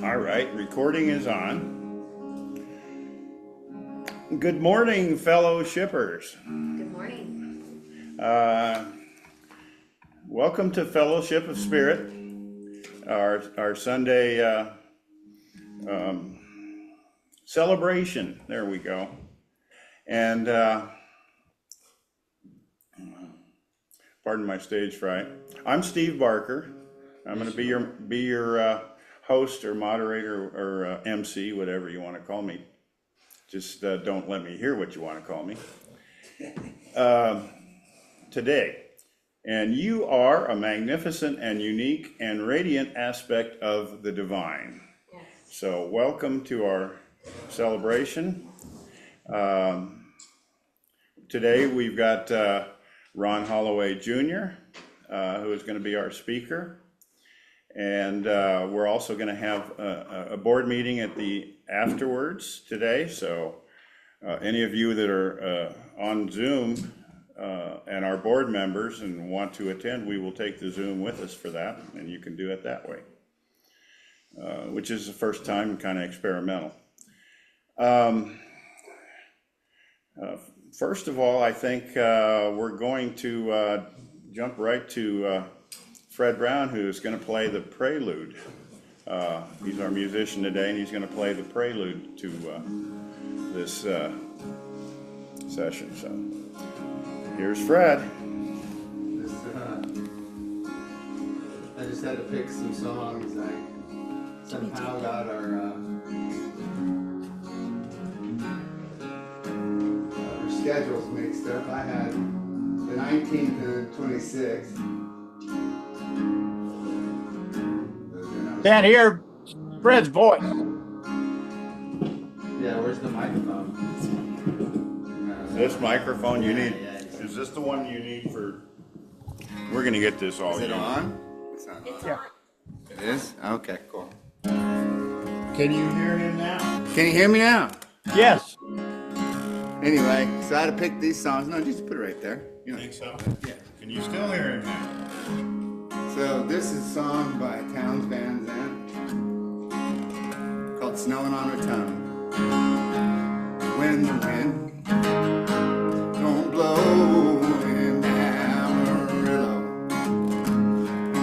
All right, recording is on. Good morning, fellow shippers. Good morning. Welcome to Fellowship of Spirit, our Sunday celebration. There we go. And pardon my stage fright. I'm Steve Barker. I'm going to be your host or moderator or MC, whatever you want to call me. Just don't let me hear what you want to call me today. And you are a magnificent and unique and radiant aspect of the divine. Yes. So welcome to our celebration. Today we've got Ron Holloway Jr., who is going to be our speaker. And we're also going to have a board meeting at the afterwards today. So any of you that are on Zoom and are board members and want to attend, we will take the Zoom with us for that, and you can do it that way, which is the first time and kind of experimental. First of all, I think we're going to jump right to Fred Brown, who's going to play the prelude. He's our musician today, and he's going to play the prelude to this session. So here's Fred. I just had to pick some songs. I somehow got our schedules mixed up. I had the 19th and 26th. Can't hear Fred's voice. Yeah, where's the microphone? This microphone you need, is this the one you need for, we're going to get this all. Is it you. on? It's not on. Yeah. It is? Okay, cool. Can you hear him now? Can you hear me now? Yes. Anyway, so I had to pick these songs. No, just put it right there. You know. Think so? Yeah. Can you still hear him now? So this is a song by Townes Van Zandt called Snowing on Her Tongue. When the wind don't blow in Amarillo,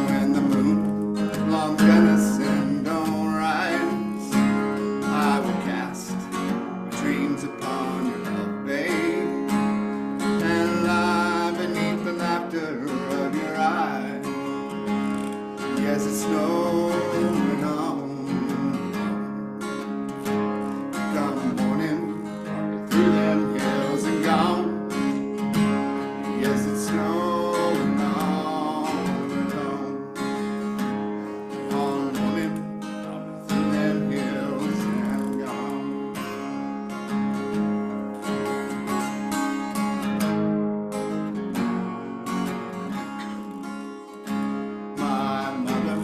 when the moon long venison don't rise, I will cast dreams upon your love, babe, and lie beneath the laughter of your eyes. Yes, it's snowing on. Come morning, through them hills and gone. Yes, it's snowing on and on morning, through them hills and gone. My mother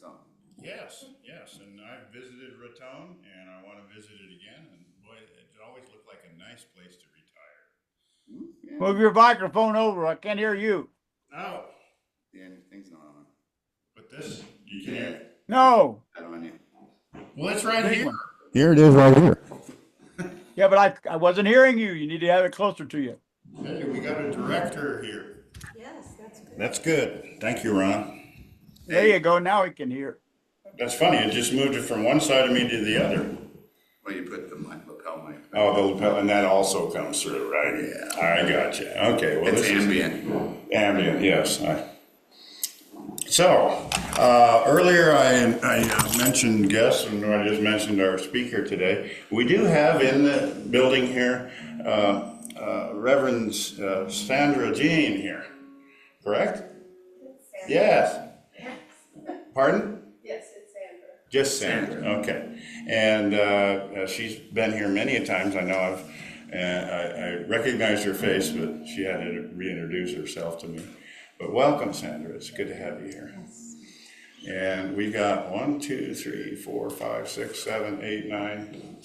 something. Yes, yes, and I visited Raton, and I want to visit it again, and boy, it always looked like a nice place to retire. Yeah. Move your microphone over. I can't hear you. Oh, Yeah, thing's not on. but this, you can hear. No. I don't know. Well, it's right Big here. one. Here it is right here. Yeah, but I wasn't hearing you. You need to have it closer to you. Hey, we got a director here. Yes, that's good. That's good. Thank you, Ron. There you go. Now we can hear. That's funny, it just moved it from one side of me to the other. Well, you put the lapel mic. Oh, the lapel, and that also comes through, right? Yeah. I got you. Okay, well, It's this is ambient. ambient, yes. So, earlier I mentioned guests, and I just mentioned our speaker today. We do have in the building here Reverend Sandra Jean here, correct? Yes. Pardon? Yes, it's Sandra. Just Sandra, okay. And she's been here many a times. I know I recognized her face, but she had to reintroduce herself to me. But welcome, Sandra. It's good to have you here. And we've got 1, 2, 3, 4, 5, 6, 7, 8, 9,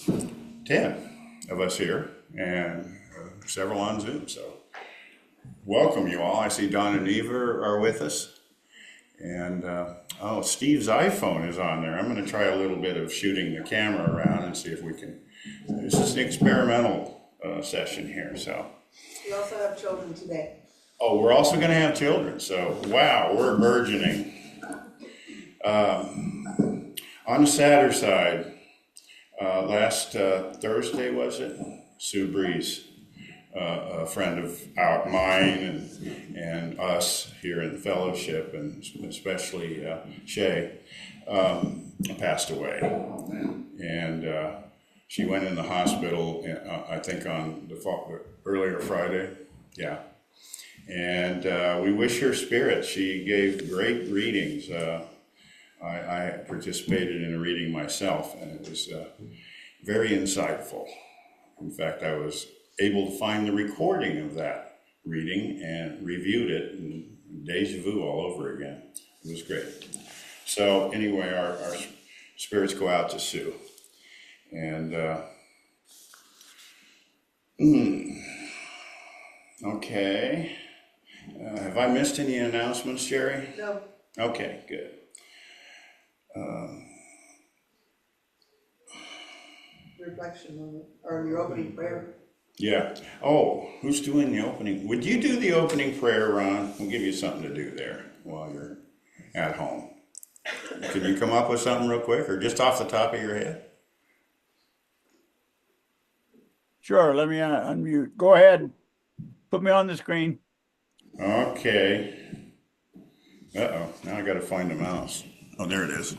10 of us here, and several on Zoom. So welcome you all. I see Don and Eva are with us. And oh, Steve's iPhone is on there. I'm going to try a little bit of shooting the camera around and see if we can. This is an experimental session here. So. We also have children today. Oh, we're also going to have children. So wow, we're burgeoning. On the sadder side, last Thursday was it? Sue Breeze. A friend of mine and us here in the fellowship, and especially Shay, passed away. And she went in the hospital, I think on the earlier Friday. Yeah. And we wish her spirit. She gave great readings. I participated in a reading myself, and it was very insightful. In fact, I was able to find the recording of that reading and reviewed it, and deja vu all over again. It was great. So anyway, our spirits go out to Sue. And okay. Have I missed any announcements, Jerry? No. Okay, good. Reflection on it, or your opening prayer. Yeah. Oh, who's doing the opening? Would you do the opening prayer, Ron? We'll give you something to do there while you're at home. Can you come up with something real quick, or just off the top of your head? Sure. Let me unmute. Go ahead. Put me on the screen. Okay. Uh-oh. Now I got to find the mouse. Oh, there it is.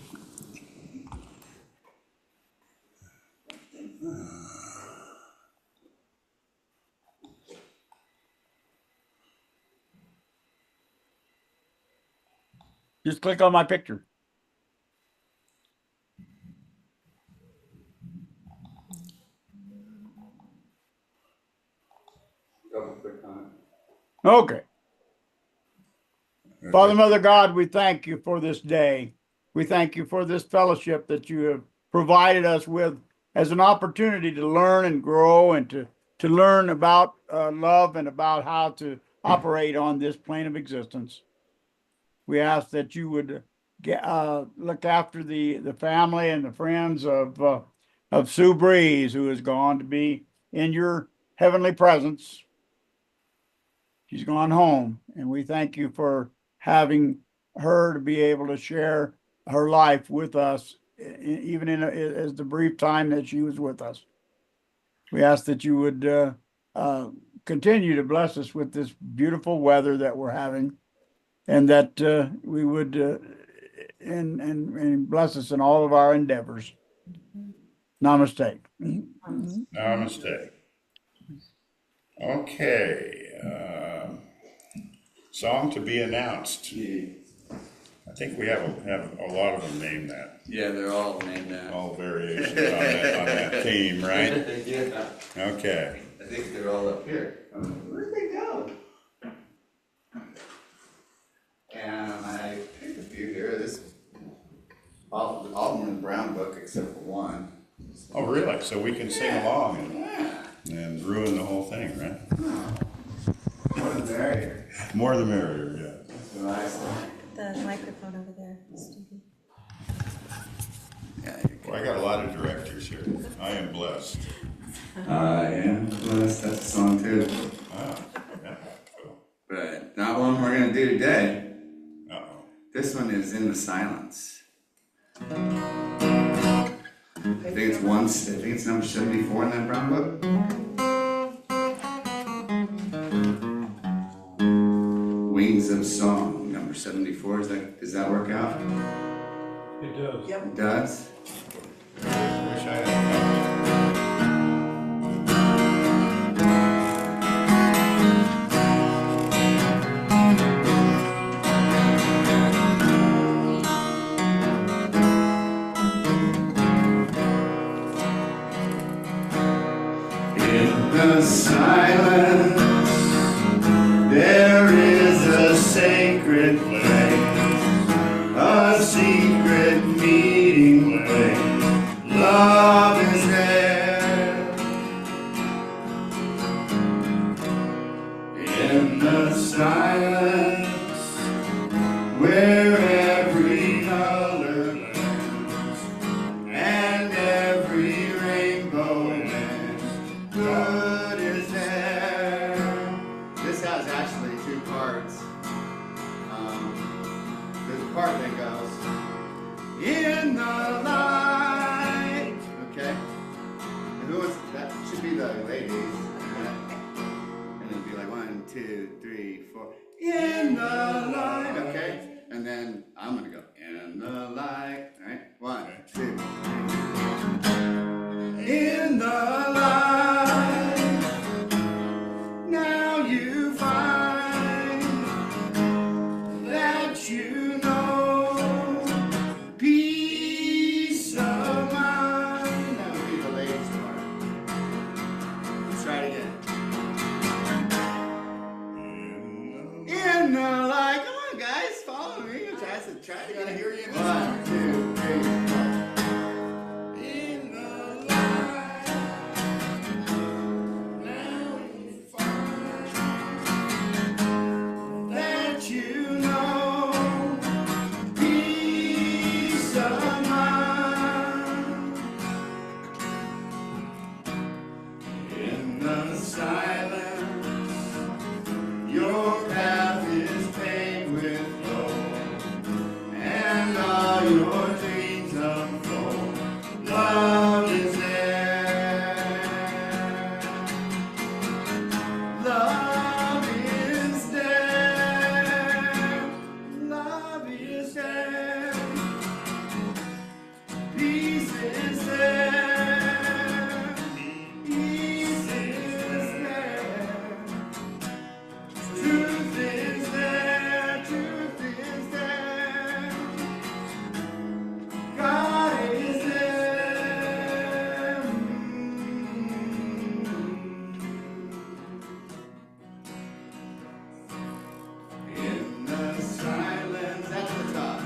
Just click on my picture. Double click on Okay. Father, Mother God, we thank you for this day. We thank you for this fellowship that you have provided us with as an opportunity to learn and grow and to learn about love and about how to operate on this plane of existence. We ask that you would look after the family and the friends of Sue Breeze, who is gone to be in your heavenly presence. She's gone home, and we thank you for having her to be able to share her life with us, even as the brief time that she was with us. We ask that you would continue to bless us with this beautiful weather that we're having, and that we would and bless us in all of our endeavors. Namaste. Namaste. Okay. Song to be announced. I think we have a lot of them named that. Yeah, they're all named that. All variations on that theme, right? Yeah. Okay. I think they're all up here. Where'd they go? And I picked a few here. This all of them in the Brown Book except for one. Oh, really? So we can sing along and ruin the whole thing, right? More the merrier. More the merrier, yeah. That's what I say. The microphone over there, Stevie. Yeah. Well, I got a lot of directors here. I am blessed. Yeah. Well, that's a song too. Ah, yeah, cool. But not one we're gonna do today. Uh-oh. This one is In the Silence. I think it's number 74 in that Brown Book. Wings of Song, number 74. Does that work out? It does. Yep. It does? Wish I had. In the silence, there is a sacred place, a secret meeting place. Love is there. In the silence, where every color blends and every rainbow ends. Good is there. This has actually two parts. There's a part that goes in the light. Okay. And who was that? Should be the ladies. And it'd be like 1, 2, 3, 4. In the light. Okay. And then I'm gonna go in the light. All right. 1, 2. In the light, now you find that you know peace of mind. That would be the ladies' part. Let's try it again. In the light, come on, guys, follow me. Try to get it. 1, 2, 3, 4. In the light, now you find that you know peace of mind. In the silence, your path is paved with gold, and all your dreams unfold. Love is there. Love is there. Love is there. Peace is there. Peace is there. Truth is there. Truth is there. God is there. In the silence at the top,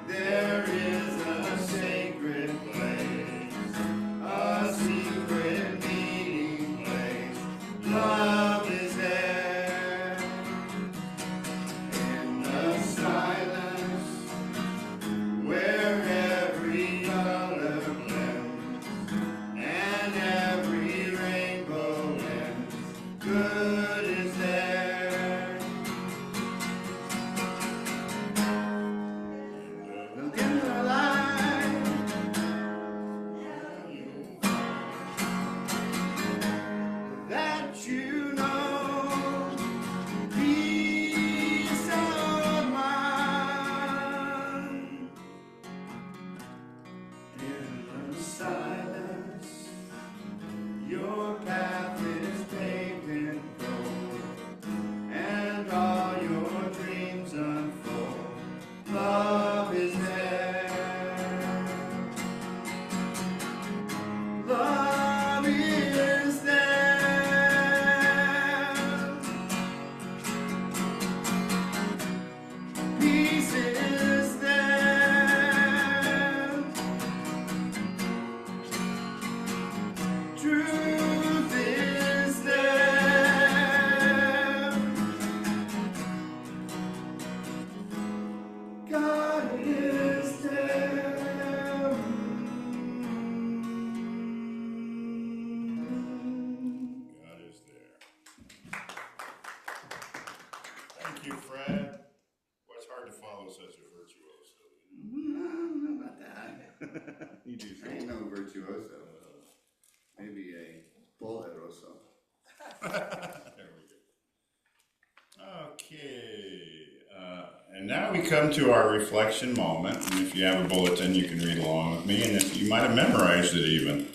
there is a sacred place, a secret meeting place. Love is there. In the silence, where every color blends and every rainbow ends. Good is there. Look in the light. That you know peace of mind. In the silence, your path is paved in gold, and all your dreams unfold. Love is there. Love is there. Peace is there. There we go. Okay, and now we come to our reflection moment. And if you have a bulletin, you can read along with me. And if you might have memorized it even,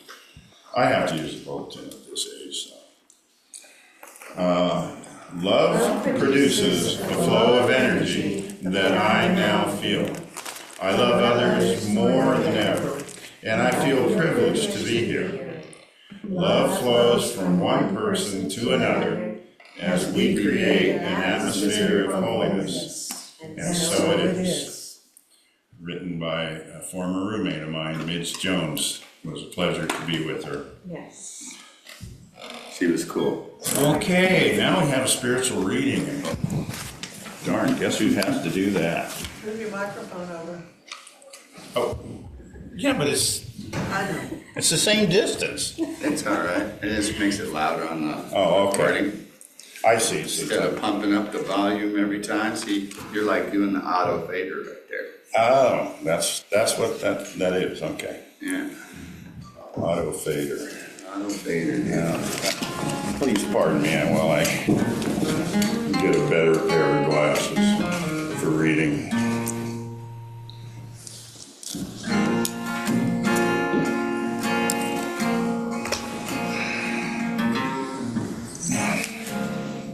I have to use a bulletin at this age. So. Love produces a flow of energy that I now feel. I love others more than ever, and I feel privileged to be here. Love flows from one person to another as we create an atmosphere of holiness. And so it is. Written by a former roommate of mine, Midge Jones. It was a pleasure to be with her. Yes. She was cool. Okay, now we have a spiritual reading. Darn, guess who has to do that? Move your microphone over. Oh, yeah, but it's I know. the same distance. It's all right. It just makes it louder on the Oh, okay. recording. I see. So Instead of pumping up the volume every time, see, you're like doing the auto fader right there. oh, that's what that is. Okay, Yeah, auto fader. auto fader. Yeah. Please pardon me while I get a better pair of glasses for reading.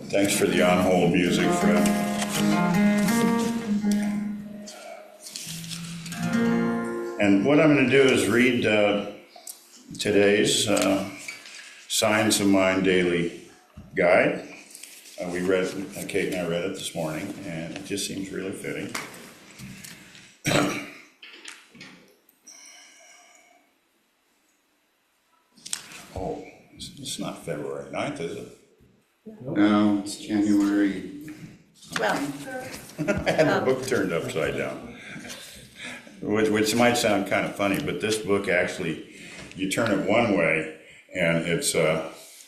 Thanks for the on-hold music, Fred. And what I'm going to do is read today's Signs of Mind Daily Guide. We read, Kate and I read it this morning, and it just seems really fitting. Oh, it's not February 9th, is it? No, it's January. Well, I had the book turned upside down, which might sound kind of funny, but this book actually, you turn it one way and it's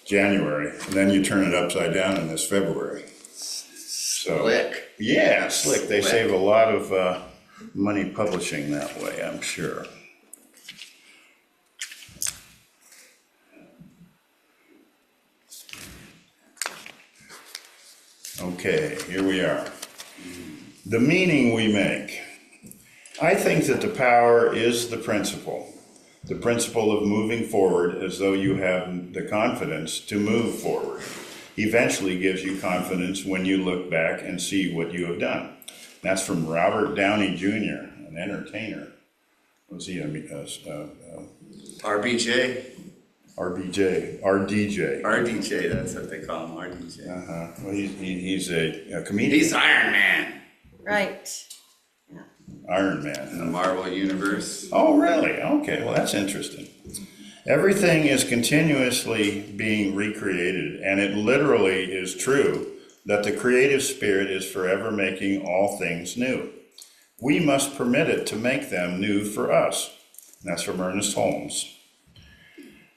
January, and then you turn it upside down and it's February. So, Slick. yeah, slick. They Slick. save a lot of money publishing that way, I'm sure. Okay, here we are. The meaning we make. I think that the power is the principle of moving forward as though you have the confidence to move forward. Eventually gives you confidence when you look back and see what you have done. That's from Robert Downey Jr., an entertainer. Was he RBJ? RBJ, RDJ? RDJ, that's what they call him, RDJ. Well, he's a comedian. He's Iron Man right. Iron in Man. the Marvel Universe. Oh, really? Okay, well, that's interesting. Everything is continuously being recreated, and it literally is true that the creative spirit is forever making all things new. We must permit it to make them new for us. And that's from Ernest Holmes.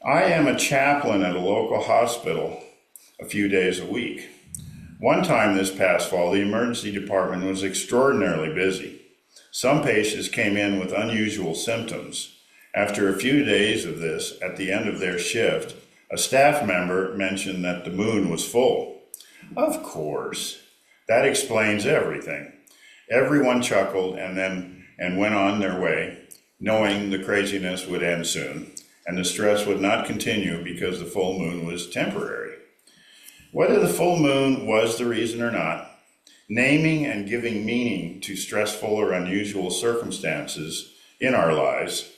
I am a chaplain at a local hospital a few days a week. One time this past fall, the emergency department was extraordinarily busy. Some patients came in with unusual symptoms. After a few days of this, at the end of their shift, a staff member mentioned that the moon was full. Of course, that explains everything. Everyone chuckled and went on their way, knowing the craziness would end soon, and the stress would not continue because the full moon was temporary. Whether the full moon was the reason or not, naming and giving meaning to stressful or unusual circumstances in our lives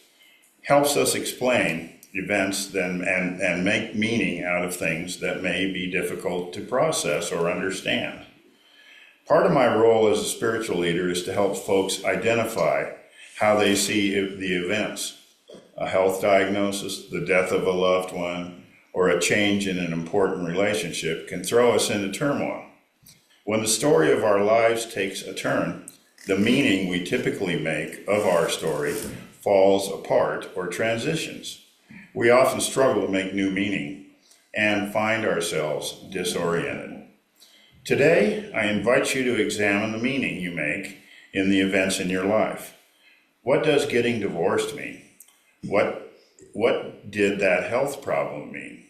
helps us explain events and make meaning out of things that may be difficult to process or understand. Part of my role as a spiritual leader is to help folks identify how they see the events. A health diagnosis, the death of a loved one, or a change in an important relationship can throw us into turmoil. When the story of our lives takes a turn, the meaning we typically make of our story falls apart or transitions. We often struggle to make new meaning and find ourselves disoriented. Today, I invite you to examine the meaning you make in the events in your life. What does getting divorced mean? What did that health problem mean?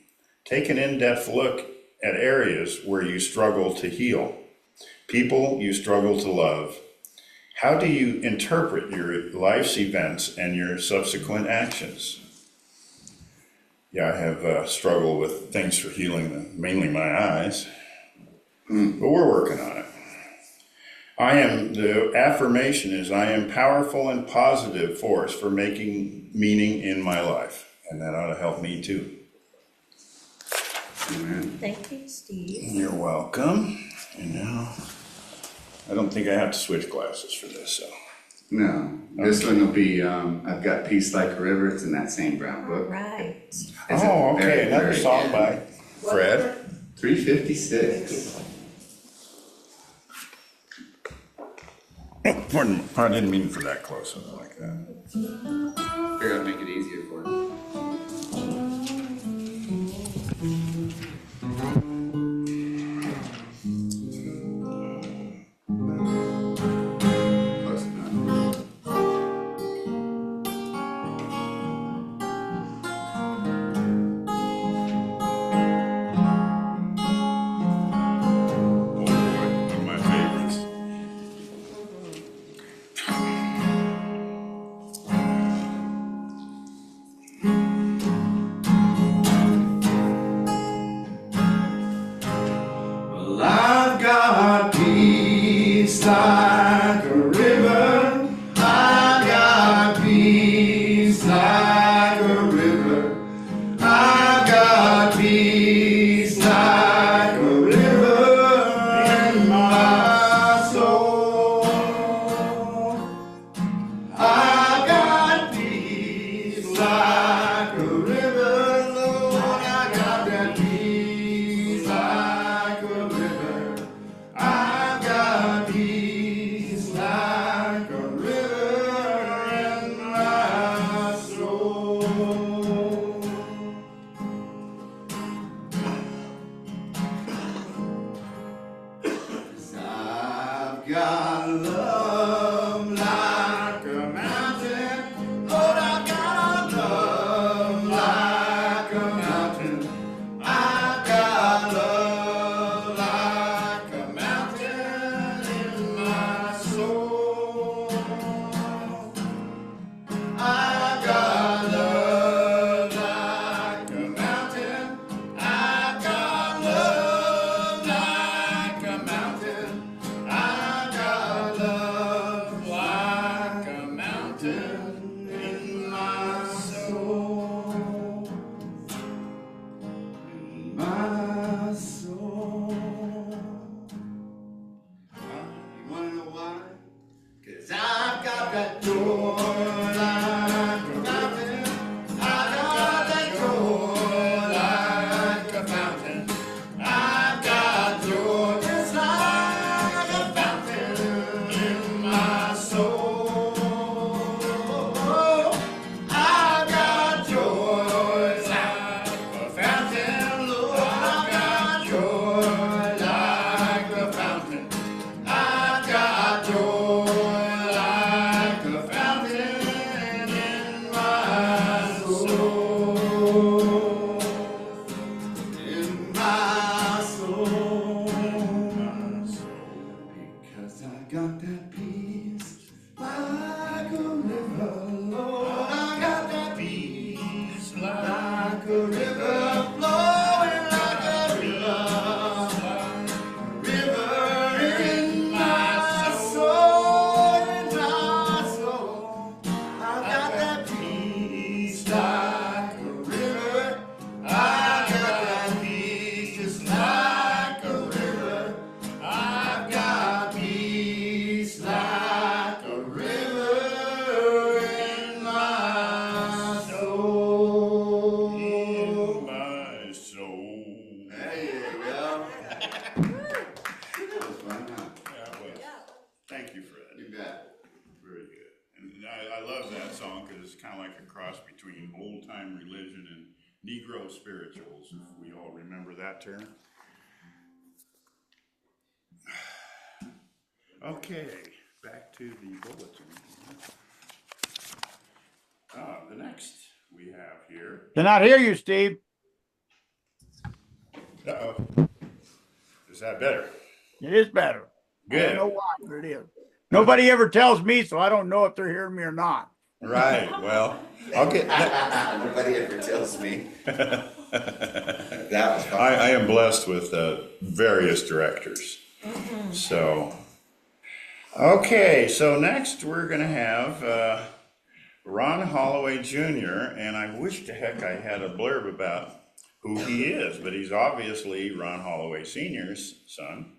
Take an in-depth look at areas where you struggle to heal, people you struggle to love. How do you interpret your life's events and your subsequent actions? Yeah, I have struggled with things for healing, mainly my eyes, but we're working on it. The affirmation is, I am powerful and positive force for making meaning in my life. And that ought to help me too. Thank you, Steve. You're welcome. And now, I don't think I have to switch glasses for this, so. No, this one will be, I've got Peace Like a River. It's in that same brown book. Right. It's Oh, at the very, okay, another very song end. by Fred. 356. Pardon, I didn't mean for that close up like that. Figure I'd make it easier for you. Close enough. Oh boy, one of my favorites. Well, I've got peace like a river. I've got peace like a river. I've got peace like a river in my soul. I've got peace like a river, Lord. I got that peace like a river. I've got peace like a river in my soul. 'Cause I've got love like a mountain. Lord, I've got love like a mountain. I've got love like a mountain in my soul. I've got love like a mountain. I've got love like a mountain. I've got love like a mountain in my soul. In my soul. You wanna know why? 'Cause I've got that joy like a mountain. I've got that joy like a fountain. I've got joy just like a fountain in my soul. I've got joy like a fountain, Lord. I've got joy like a fountain. I've got joy like a fountain in my soul. In my soul. Because I got that peace like a river, Lord. I got that peace like a river, flowing like a river in my soul, in my soul. I got that peace like a river. I got that peace just like a river. I've got peace like a river in my soul. In my soul. There you go. That was fun, huh? Yeah, well, thank you, Fred. You bet. Very good. And I love that song because it's kind of like a cross between old time religion and Negro spirituals, if we all remember that term. Okay, back to the bulletin. The next we have here. Cannot hear you, Steve. Uh-oh. Is that better? It is better. I don't Good. know why, but it is. Nobody ever tells me, so I don't know if they're hearing me or not. Right, well, I'll get, Nobody ever tells me. That was fun. I am blessed with various directors. So, okay, so next we're going to have Ron Holloway Jr., and I wish to heck I had a blurb about who he is, but he's obviously Ron Holloway Sr.'s son,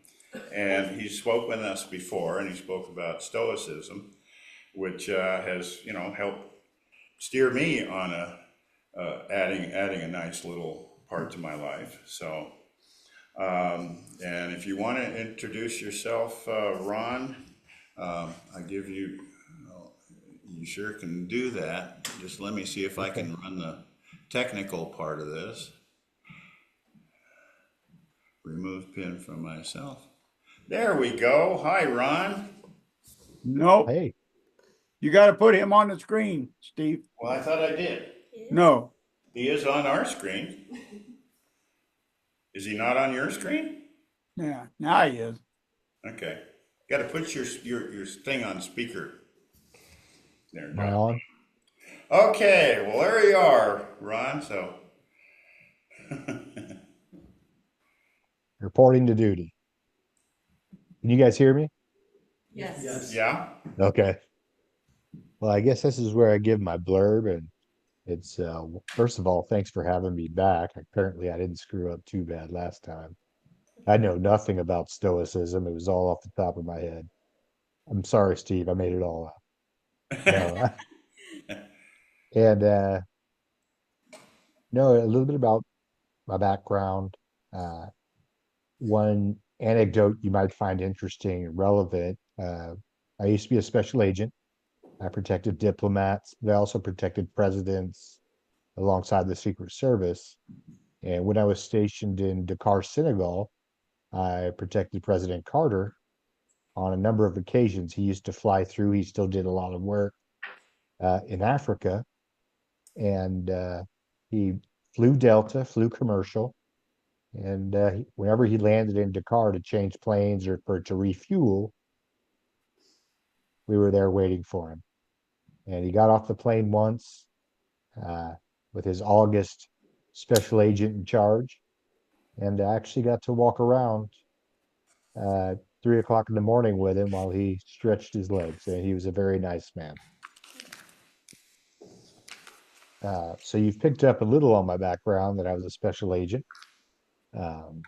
and he spoke with us before, and he spoke about Stoicism, which has, helped steer me on adding a nice little part to my life. So, and if you want to introduce yourself, Ron, I give you, you sure can do that. Just let me see if I can run the technical part of this. Remove pin from myself. There we go. Hi, Ron. Nope. Hey, You got to put him on the screen, Steve. Well, I thought I did. No. He is on our screen. Is he not on your screen? Yeah, now he is. Okay. Got to put your thing on speaker. There you am I go. on? Okay, well, there you are, Ron. So, Reporting to duty. Can you guys hear me? Yes. yeah. Okay. Well, I guess this is where I give my blurb, and it's first of all, thanks for having me back. Apparently, I didn't screw up too bad last time. I know nothing about Stoicism. It was all off the top of my head. I'm sorry, Steve. I made it all up. No, and no, a little bit about my background. Uh, One anecdote you might find interesting and relevant. I used to be a special agent. I protected diplomats, but I also protected presidents alongside the Secret Service. And when I was stationed in Dakar, Senegal, I protected President Carter on a number of occasions. He used to fly through, he still did a lot of work in Africa. And he flew Delta, flew commercial. And whenever he landed in Dakar to change planes or for to refuel, we were there waiting for him. And he got off the plane once uh, with his August special agent in charge, and I actually got to walk around 3 o'clock in the morning with him while he stretched his legs. And he was a very nice man. So you've picked up a little on my background that I was a special agent. Um,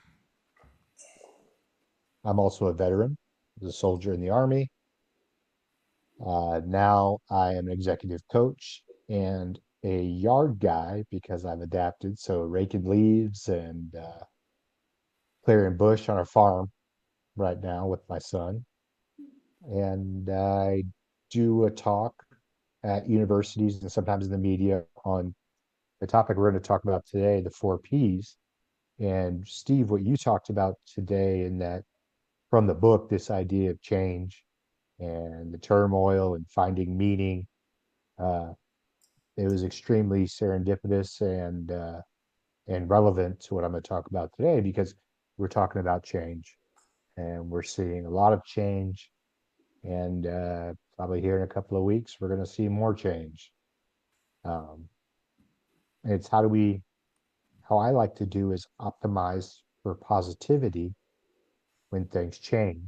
I'm also a veteran, I was a soldier in the Army. Now I am an executive coach and a yard guy because I've adapted. So raking leaves and clearing bush on a farm right now with my son. And I do a talk at universities and sometimes in the media on the topic we're going to talk about today, the 4 Ps. And Steve, what you talked about today in that from the book, this idea of change and the turmoil and finding meaning, uh, it was extremely serendipitous and relevant to what I'm going to talk about today because we're talking about change and we're seeing a lot of change and probably here in a couple of weeks we're going to see more change. Um, it's how I like to do is optimize for positivity when things change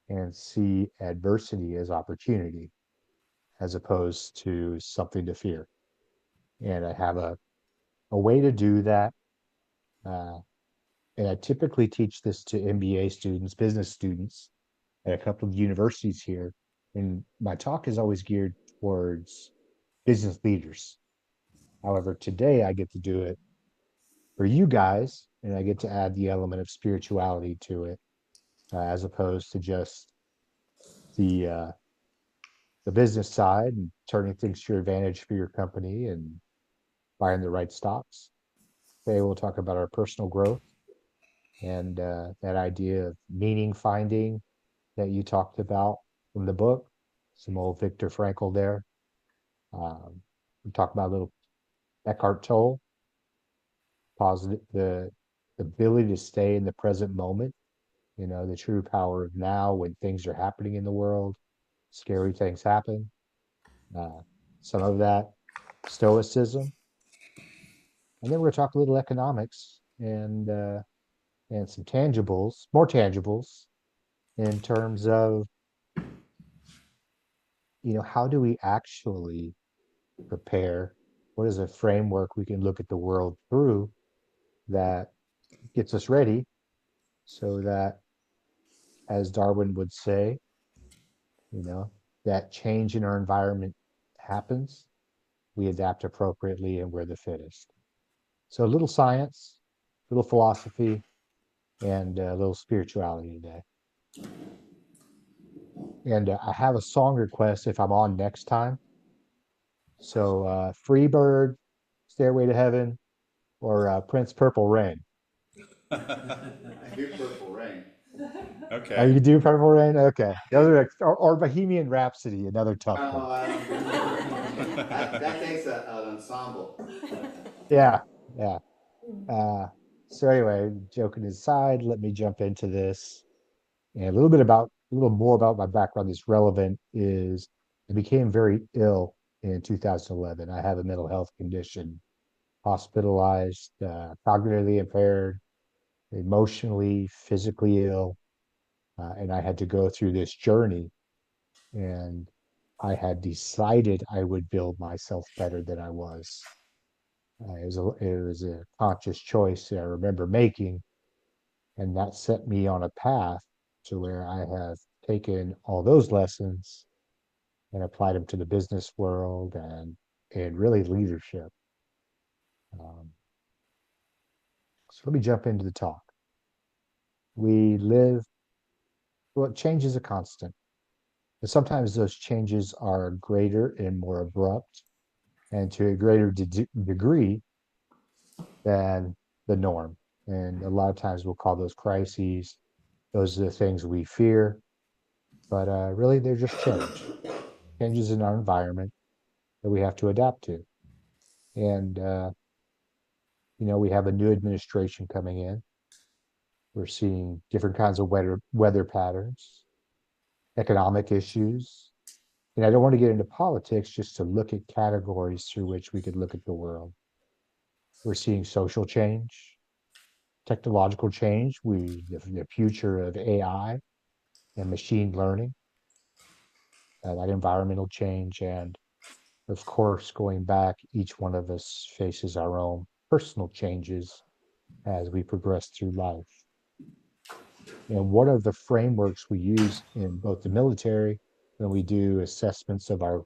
and see adversity as opportunity as opposed to something to fear. And I have a way to do that. Uh, and I typically teach this to MBA students, business students at a couple of universities here. And my talk is always geared towards business leaders. However, today I get to do it for you guys, and I get to add the element of spirituality to it, as opposed to just the uh, the business side and turning things to your advantage for your company and buying the right stocks. Today we'll talk about our personal growth and that idea of meaning finding that you talked about from the book. Some old Viktor Frankl there. We talk about a little Eckhart Tolle, positive the ability to stay in the present moment, the true power of now when things are happening in the world, scary things happen. Uh, some of that stoicism, and then we're going to talk a little economics and some tangibles, more tangibles, in terms of how do we actually prepare? What is a framework we can look at the world through that gets us ready so that, as Darwin would say, you know, that change in our environment happens, we adapt appropriately and we're the fittest. So a little science, a little philosophy, and a little spirituality today. And I have a song request if I'm on next time. So Freebird, Stairway to Heaven, or Prince Purple Rain. I do Purple Rain. Oh, you Okay. can do Purple Rain? Okay. The other, or Bohemian Rhapsody, another tough one. Oh, I don't do that takes an ensemble. Yeah, yeah. Uh, so anyway, joking aside, let me jump into this. And a little more about my background that's relevant is I became very ill in 2011. I have a mental health condition, hospitalized, cognitively impaired, emotionally, physically ill, and I had to go through this journey. And I had decided I would build myself better than I was. It was a conscious choice that I remember making, and that set me on a path to where I have taken all those lessons and applied them to the business world and really leadership. Um, so let me jump into the talk. We live, well, change is a constant. And sometimes those changes are greater and more abrupt and to a greater degree than the norm. And a lot of times we'll call those crises. Those are the things we fear, but really they're just changes in our environment that we have to adapt to. And, we have a new administration coming in. We're seeing different kinds of weather patterns, economic issues. And I don't want to get into politics, just to look at categories through which we could look at the world. We're seeing social change, technological change, the future of AI and machine learning, that environmental change, and of course, going back, each one of us faces our own personal changes as we progress through life. And what are the frameworks we use in both the military when we do assessments of our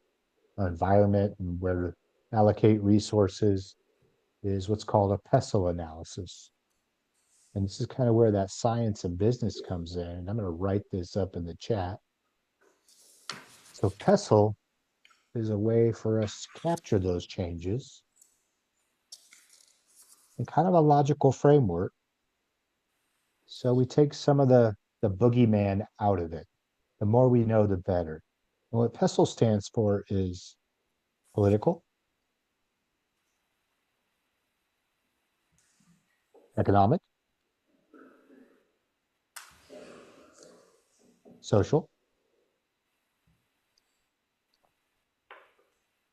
environment and where to allocate resources is what's called a PESTLE analysis. And this is kind of where that science and business comes in. And I'm going to write this up in the chat. So PESTLE is a way for us to capture those changes in kind of a logical framework. So we take some of the boogeyman out of it. The more we know, the better. And what PESTLE stands for is political, economic, social,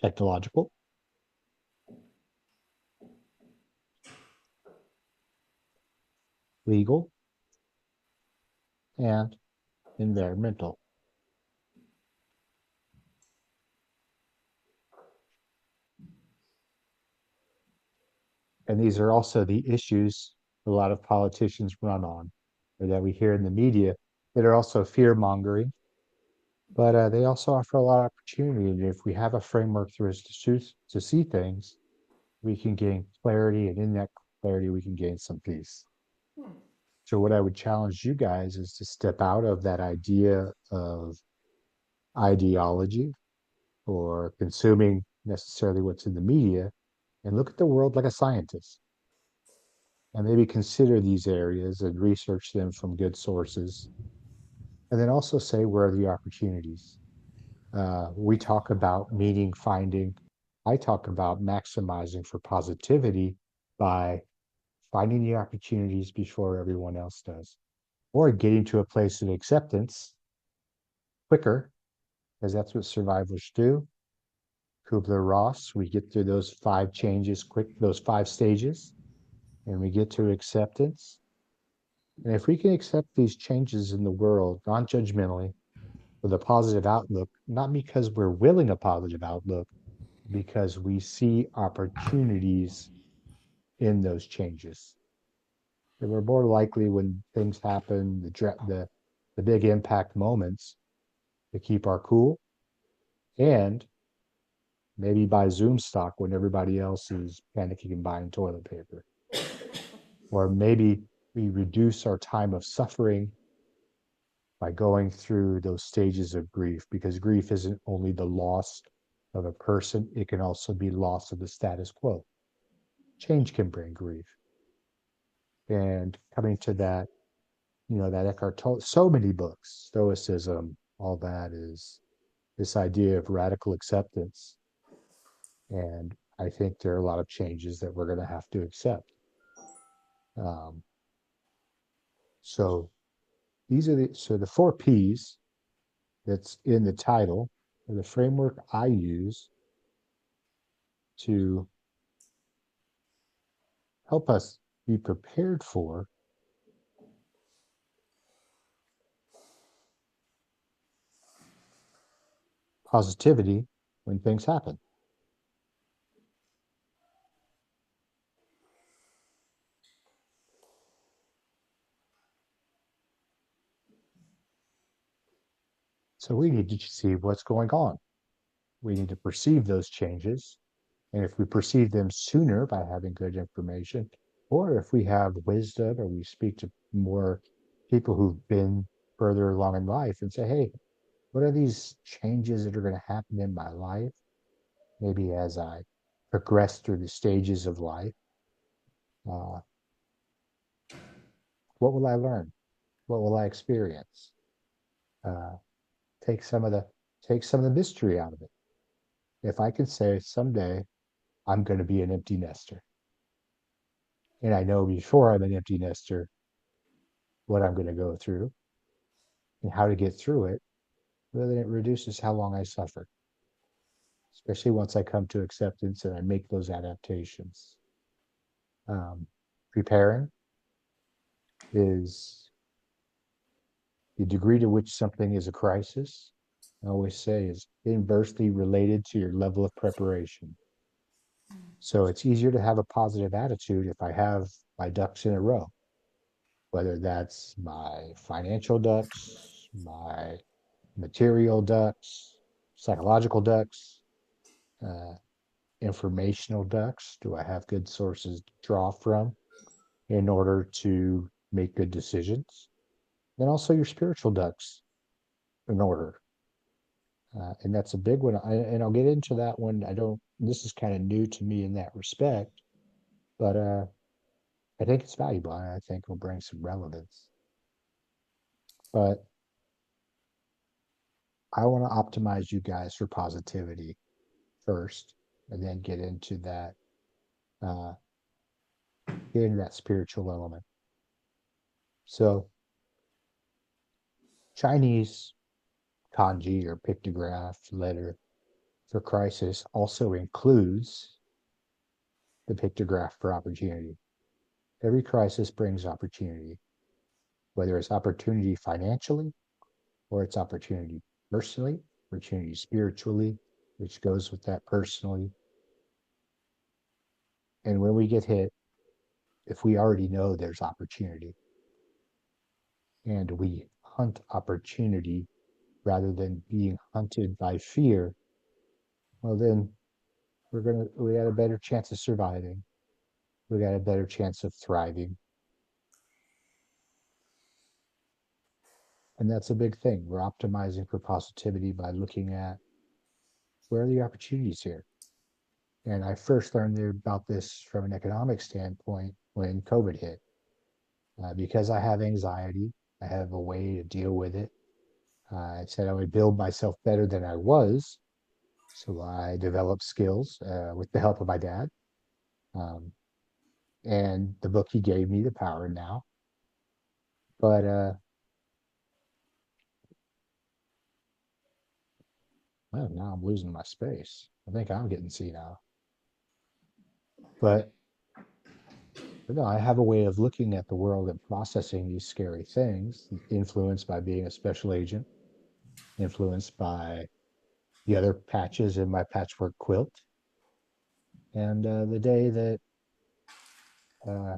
technological, legal, and environmental. And these are also the issues a lot of politicians run on, or that we hear in the media, that are also fear mongering, but they also offer a lot of opportunity. And if we have a framework through us to see things, we can gain clarity, and in that clarity, we can gain some peace. So, what I would challenge you guys is to step out of that idea of ideology or consuming necessarily what's in the media and look at the world like a scientist and maybe consider these areas and research them from good sources. And then also say, where are the opportunities? We talk about meaning finding. I talk about maximizing for positivity by finding the opportunities before everyone else does, or getting to a place of acceptance quicker, because that's what survivors do. Kubler-Ross, we get through those 5 changes quick, those 5 stages, and we get to acceptance. And if we can accept these changes in the world non-judgmentally with a positive outlook, not because we're willing a positive outlook, because we see opportunities in those changes. And we're more likely when things happen, the big impact moments, to keep our cool and maybe buy Zoom stock when everybody else is panicking and buying toilet paper. Or maybe we reduce our time of suffering by going through those stages of grief, because grief isn't only the loss of a person, it can also be loss of the status quo. Change can bring grief. And coming to that, that Eckhart Tolle, so many books, Stoicism, all that is this idea of radical acceptance. And I think there are a lot of changes that we're going to have to accept. Um, so the 4 Ps that's in the title are the framework I use to help us be prepared for positivity when things happen. So we need to see what's going on. We need to perceive those changes. And if we perceive them sooner by having good information, or if we have wisdom or we speak to more people who've been further along in life and say, hey, what are these changes that are going to happen in my life? Maybe as I progress through the stages of life, uh, what will I learn? What will I experience? Uh, take some of the take some of the mystery out of it. If I can say someday I'm going to be an empty nester, and I know before I'm an empty nester what I'm going to go through and how to get through it, well, then it reduces how long I suffer, especially once I come to acceptance and I make those adaptations. Um, Preparing is the degree to which something is a crisis. I always say is inversely related to your level of preparation. So it's easier to have a positive attitude if I have my ducks in a row, whether that's my financial ducks, my material ducks, psychological ducks, uh, informational ducks. Do I have good sources to draw from in order to make good decisions? And also your spiritual ducks in order. And that's a big one. And I'll get into that one. This is kind of new to me in that respect, but I think it's valuable. I think will bring some relevance. But I want to optimize you guys for positivity first, and then uh, get into that spiritual element. So Chinese kanji or pictograph letter for crisis also includes the pictograph for opportunity. Every crisis brings opportunity, whether it's opportunity financially or it's opportunity personally, opportunity spiritually, which goes with that personally. And when we get hit, if we already know there's opportunity and we hunt opportunity rather than being hunted by fear, well, then we got a better chance of surviving. We got a better chance of thriving. And that's a big thing. We're optimizing for positivity by looking at where are the opportunities here. And I first learned about this from an economic standpoint when COVID hit. Because I have anxiety, I have a way to deal with it. I said I would build myself better than I was. So I developed skills with the help of my dad. Um, And the book he gave me the power now. But well, now I'm losing my space. I think I'm getting senile. But no, I have a way of looking at the world and processing these scary things, influenced by being a special agent, influenced by the other patches in my patchwork quilt. And the day that uh,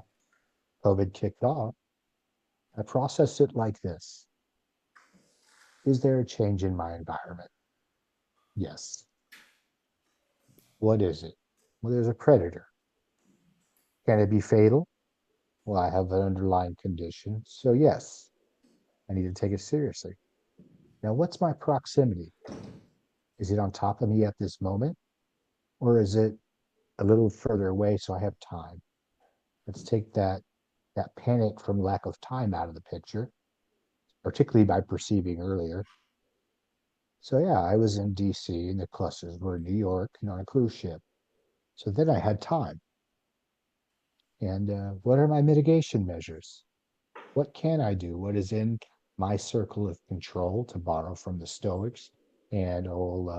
COVID kicked off, I processed it like this. Is there a change in my environment? Yes. What is it? Well, there's a predator. Can it be fatal? Well, I have an underlying condition. So, yes, I need to take it seriously. Now, what's my proximity? Is it on top of me at this moment? Or is it a little further away so I have time? Let's take that panic from lack of time out of the picture, particularly by perceiving earlier. So yeah, I was in DC and the clusters were in New York and on a cruise ship. So then I had time. And what are my mitigation measures? What can I do? What is in my circle of control, to borrow from the Stoics and old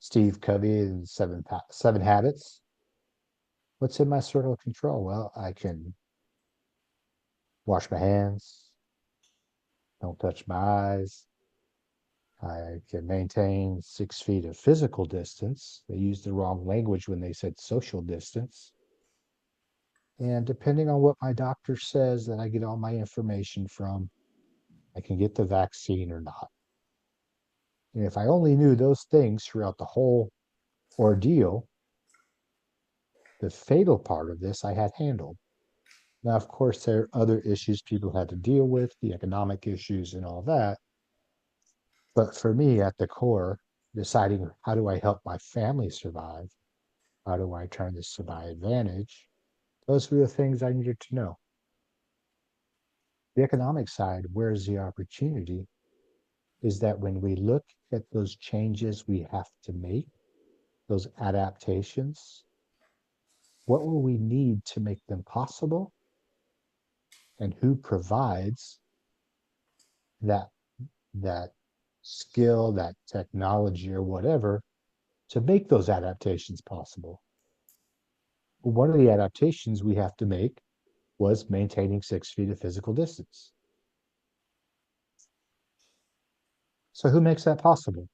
Steve Covey and Seven Habits? What's in my circle of control? Well, I can wash my hands, don't touch my eyes. I can maintain 6 feet of physical distance. They used the wrong language when they said social distance. And depending on what my doctor says that I get all my information from, I can get the vaccine or not. And if I only knew those things throughout the whole ordeal, the fatal part of this I had handled. Now, of course, there are other issues people had to deal with, the economic issues and all that. But for me, at the core, deciding how do I help my family survive? How do I turn this to my advantage? Those were the things I needed to know. The economic side, where's the opportunity? Is that when we look at those changes we have to make, those adaptations, what will we need to make them possible? And who provides that that skill, that technology or whatever to make those adaptations possible? One of the adaptations we have to make was maintaining 6 feet of physical distance. So who makes that possible?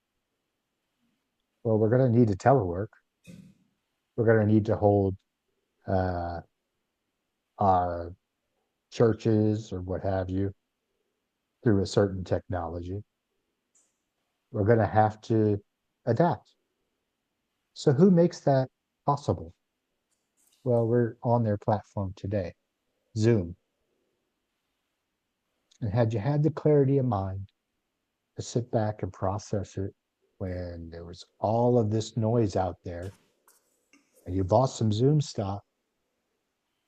Well, we're going to need to telework. We're going to need to hold uh, our churches or what have you through a certain technology. We're going to have to adapt. So who makes that possible? Well, we're on their platform today, Zoom. And had you had the clarity of mind to sit back and process it when there was all of this noise out there and you bought some Zoom stock,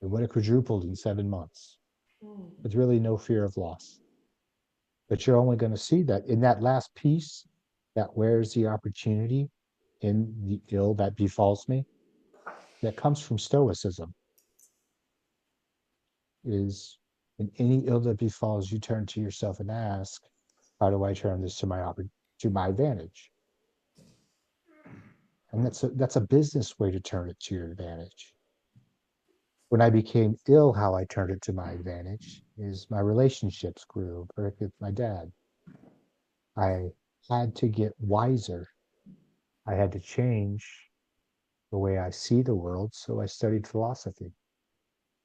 it would have quadrupled in 7 months with really no fear of loss. But you're only going to see that in that last piece, that where's the opportunity in the ill that befalls me, that comes from Stoicism, is in any ill that befalls, you turn to yourself and ask, how do I turn this to my advantage? And that's a business way to turn it to your advantage. When I became ill, how I turned it to my advantage is my relationships grew, particularly with my dad. I had to get wiser. I had to change the way I see the world, so I studied philosophy.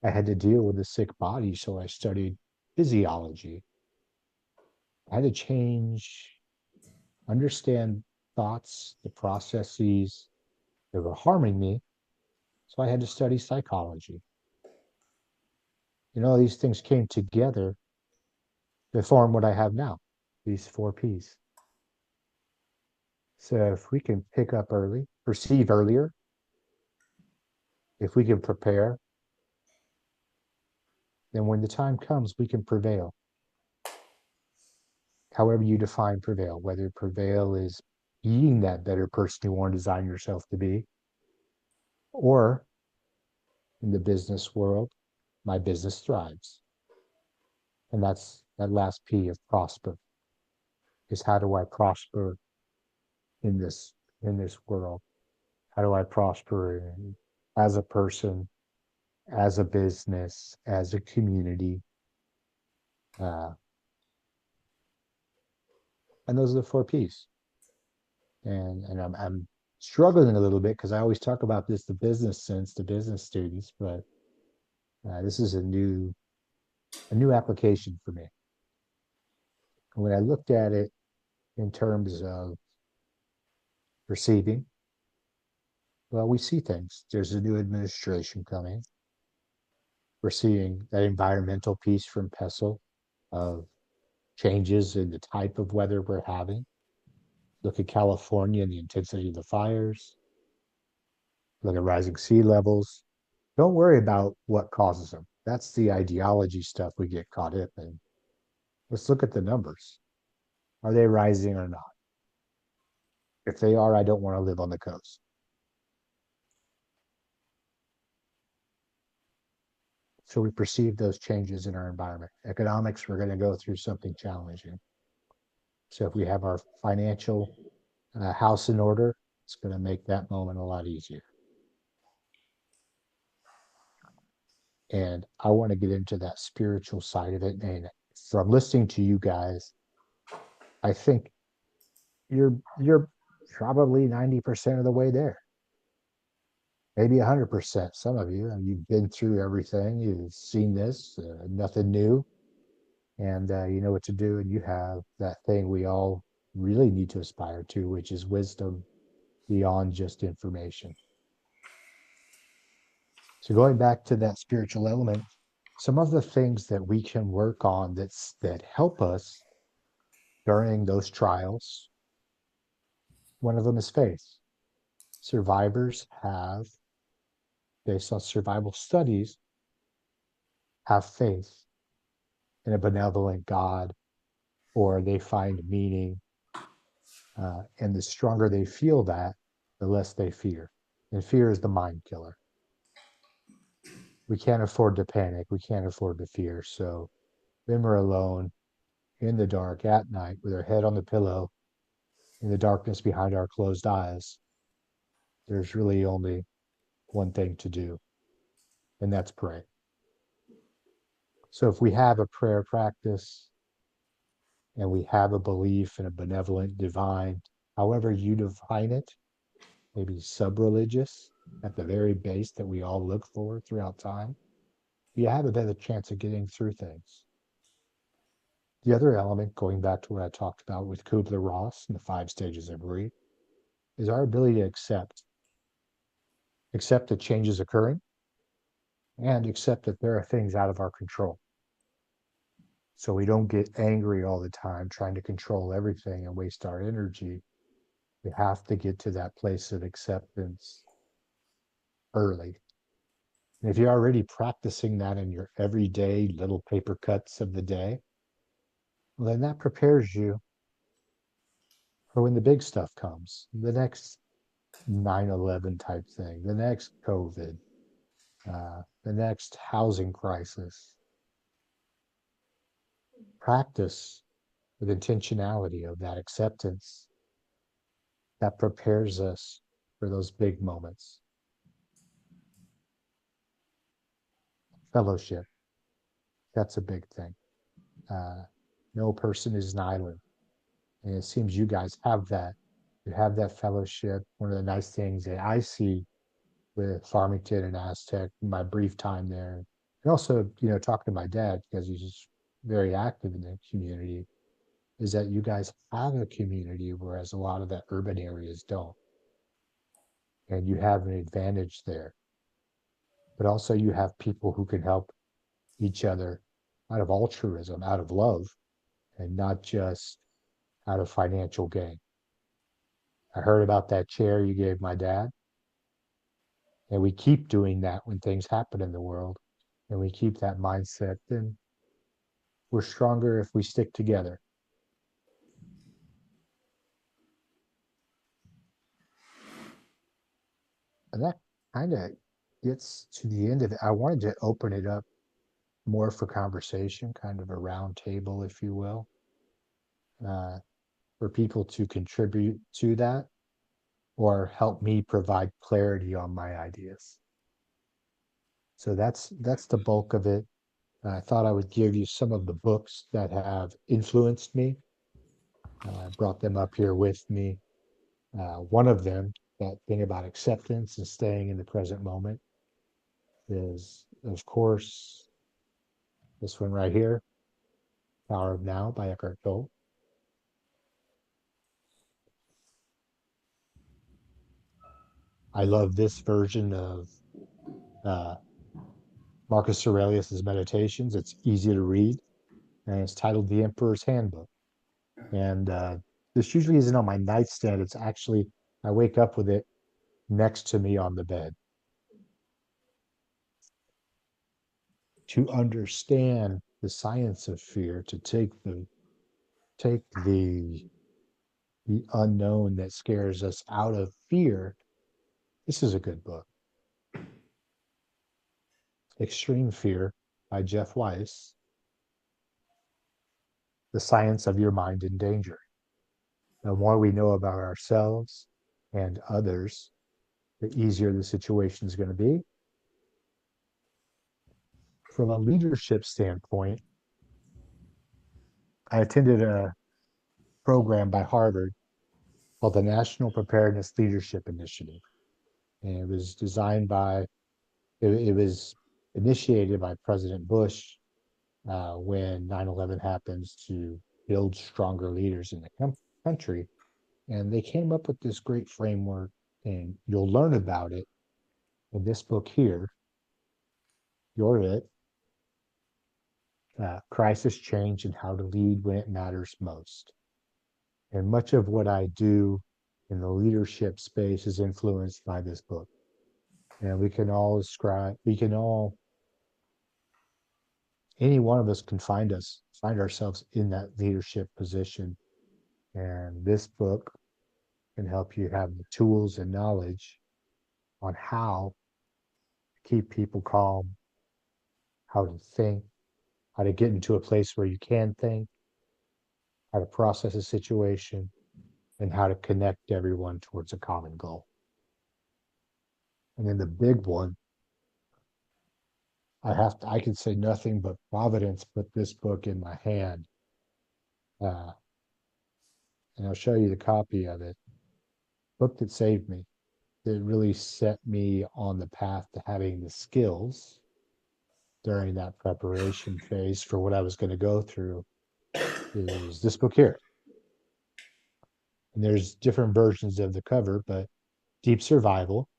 I had to deal with a sick body, so I studied physiology. I had to change, understand thoughts, the processes that were harming me, so I had to study psychology. All these things came together to form what I have now, these 4 Ps. So if we can pick up early, perceive earlier, if we can prepare, then when the time comes, we can prevail. However you define prevail, whether prevail is being that better person you want to design yourself to be, or in the business world, my business thrives. And that's that last P of prosper, is how do I prosper in this world? How do I prosper as a person, as a business, as a community? Uh, and those are the 4 Ps. And I'm struggling a little bit because I always talk about this the business sense to business students, but this is a new application for me. And when I looked at it in terms of perceiving, well, we see things. There's a new administration coming. We're seeing that environmental piece from Pessel of changes in the type of weather we're having. Look at California and the intensity of the fires. Look at rising sea levels. Don't worry about what causes them. That's the ideology stuff we get caught up in. Let's look at the numbers. Are they rising or not? If they are, I don't want to live on the coast. So we perceive those changes in our environment. Economics, we're going to go through something challenging. So if we have our financial house in order, it's going to make that moment a lot easier. And I want to get into that spiritual side of it. And from listening to you guys, I think you're probably 90% of the way there, maybe 100%. Some of you, you've been through everything, you've seen this, nothing new, and you know what to do. And you have that thing we all really need to aspire to, which is wisdom beyond just information. So going back to that spiritual element, some of the things that we can work on that help us during those trials, one of them is faith. Survivors have, based on survival studies, have faith in a benevolent God, or they find meaning. And the stronger they feel that, the less they fear. And fear is the mind killer. We can't afford to panic. We can't afford to fear. So when we're alone in the dark at night with our head on the pillow, in the darkness behind our closed eyes, there's really only one thing to do, and that's pray. So if we have a prayer practice and we have a belief in a benevolent divine, however you define it, maybe sub-religious at the very base that we all look for throughout time, you have a better chance of getting through things. The other element, going back to what I talked about with Kubler-Ross and the 5 stages of grief, is our ability to accept that change is occurring, and accept that there are things out of our control. So we don't get angry all the time trying to control everything and waste our energy. We have to get to that place of acceptance early. And if you're already practicing that in your everyday little paper cuts of the day, well, then that prepares you for when the big stuff comes, the next 9/11 type thing, the next COVID, the next housing crisis. Practice with intentionality of that acceptance that prepares us for those big moments. Fellowship, that's a big thing. Uh, no person is an island. And it seems you guys have that. You have that fellowship. One of the nice things that I see with Farmington and Aztec, my brief time there, and also, talking to my dad because he's just very active in the community, is that you guys have a community, whereas a lot of the urban areas don't. And you have an advantage there. But also, you have people who can help each other out of altruism, out of love, and not just out of financial gain. I heard about that chair you gave my dad, and we keep doing that when things happen in the world, and we keep that mindset, then we're stronger if we stick together. And that kind of gets to the end of it, I wanted to open it up more for conversation, kind of a round table, if you will, uh, for people to contribute to that or help me provide clarity on my ideas. So that's the bulk of it. I thought I would give you some of the books that have influenced me. I brought them up here with me. One of them, that thing about acceptance and staying in the present moment, is, of course, this one right here, Power of Now by Eckhart Tolle. I love this version of uh, Marcus Aurelius's Meditations. It's easy to read, and it's titled The Emperor's Handbook. And this usually isn't on my nightstand. It's actually, I wake up with it next to me on the bed. To understand the science of fear, to take the unknown that scares us out of fear, this is a good book. Extreme Fear by Jeff Weiss. The Science of Your Mind in Danger. The more we know about ourselves and others, the easier the situation is going to be. From a leadership standpoint, I attended a program by Harvard called the National Preparedness Leadership Initiative. And it was it was initiated by President Bush when 9/11 happens, to build stronger leaders in the country. And they came up with this great framework, and you'll learn about it in this book here, You're It, Crisis Change and How to Lead When It Matters Most. And much of what I do in the leadership space is influenced by this book. And we can all, any one of us can find ourselves in that leadership position. And this book can help you have the tools and knowledge on how to keep people calm, how to think, how to get into a place where you can think, how to process a situation, and how to connect everyone towards a common goal. And then the big one, I can say nothing but Providence put this book in my hand. Uh, and I'll show you the copy of it. Book that saved me. That really set me on the path to having the skills during that preparation phase for what I was going to go through, is this book here. And there's different versions of the cover, but Deep Survival,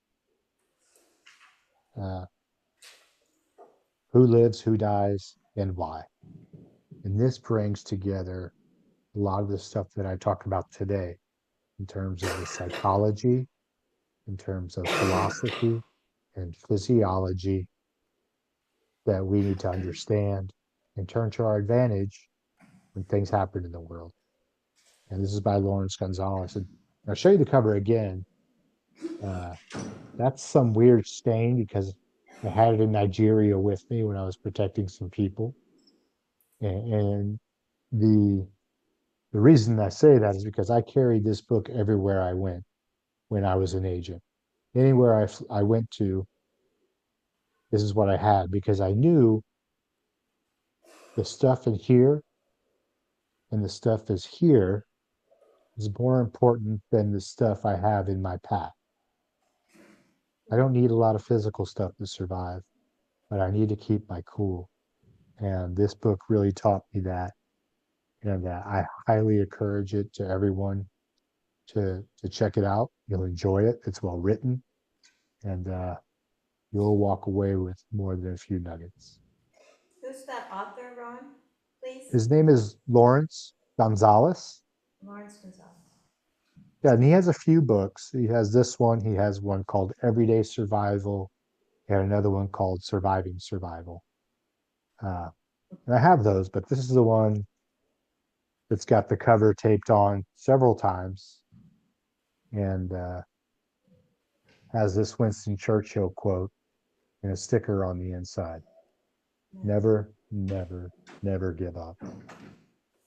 uh, Who Lives, Who Dies, and Why. And this brings together a lot of the stuff that I talked about today in terms of the psychology, in terms of philosophy and physiology that we need to understand and turn to our advantage when things happen in the world. And this is by Lawrence Gonzalez. And I'll show you the cover again. Uh, that's some weird stain because I had it in Nigeria with me when I was protecting some people. And the the reason I say that is because I carried this book everywhere I went when I was an agent. Anywhere I went to, this is what I had, because I knew the stuff in here and the stuff is here is more important than the stuff I have in my pack. I don't need a lot of physical stuff to survive, but I need to keep my cool. And this book really taught me that. And I highly encourage it to everyone to check it out. You'll enjoy it. It's well written, and you'll walk away with more than a few nuggets. Who's that author, Ron? Please? His name is Lawrence Gonzalez. Lawrence Gonzalez. Yeah, and he has a few books. He has this one. He has one called Everyday Survival, and another one called Surviving Survival. And I have those, but this is the one that's got the cover taped on several times, and has this Winston Churchill quote: and a sticker on the inside. Never, never, never give up.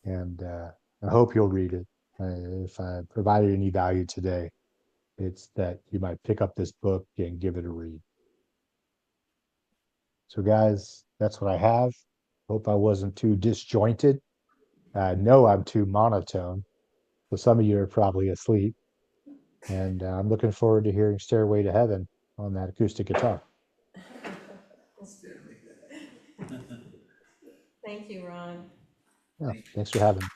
And I hope you'll read it. If I provided any value today, it's that you might pick up this book and give it a read. So, guys, that's what I have. Hope I wasn't too disjointed. I know I'm too monotone, so some of you are probably asleep. And I'm looking forward to hearing Stairway to Heaven on that acoustic guitar. Thank you, Ron. Yeah, thanks for having me.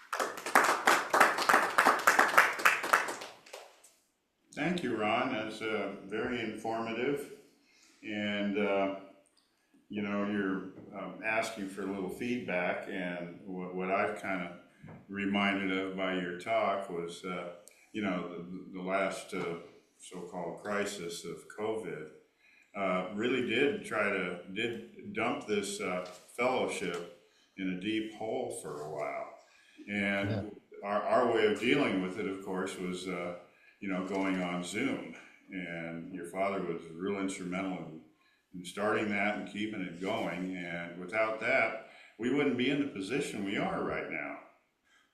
Thank you, Ron. That's very informative. And, you're asking for a little feedback. And what I've kind of reminded of by your talk was, the last so-called crisis of COVID really did dump this fellowship in a deep hole for a while. And Yeah. our way of dealing with it, of course, was, going on Zoom. And your father was real instrumental in starting that and keeping it going. And without that, we wouldn't be in the position we are right now.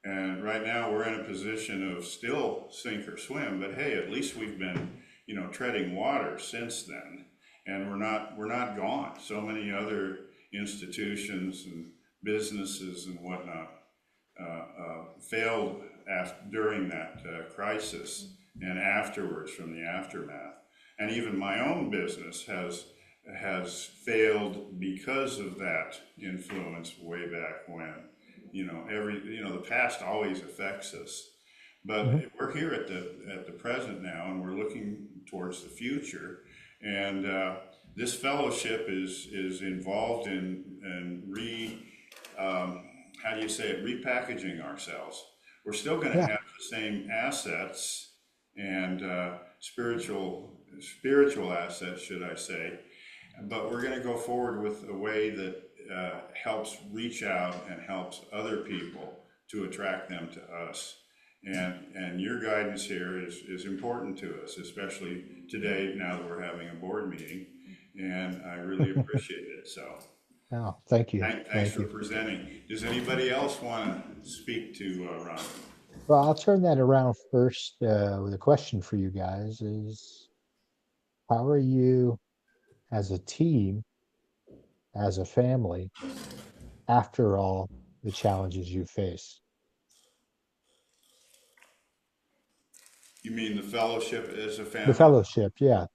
And right now we're in a position of still sink or swim, but hey, at least we've been, treading water since then. And we're not gone. So many other institutions and businesses and whatnot failed during that crisis and afterwards from the aftermath. And even my own business has failed because of that influence way back when. The past always affects us, but Mhm. we're here at the present now, and we're looking towards the future. And this fellowship is involved in how do you say it, repackaging ourselves. We're still going to Yeah. have the same assets and spiritual assets, should I say, but we're going to go forward with a way that helps reach out and helps other people to attract them to us. And your guidance here is important to us, especially today, now that we're having a board meeting. And I really appreciate it. So Oh, thank you. thanks Thank for you. presenting. Does anybody else want to speak to Ron? Well, I'll turn that around first with a question for you guys is how are you as a team, as a family, after all the challenges you face? You mean the fellowship as a The family? fellowship, yeah.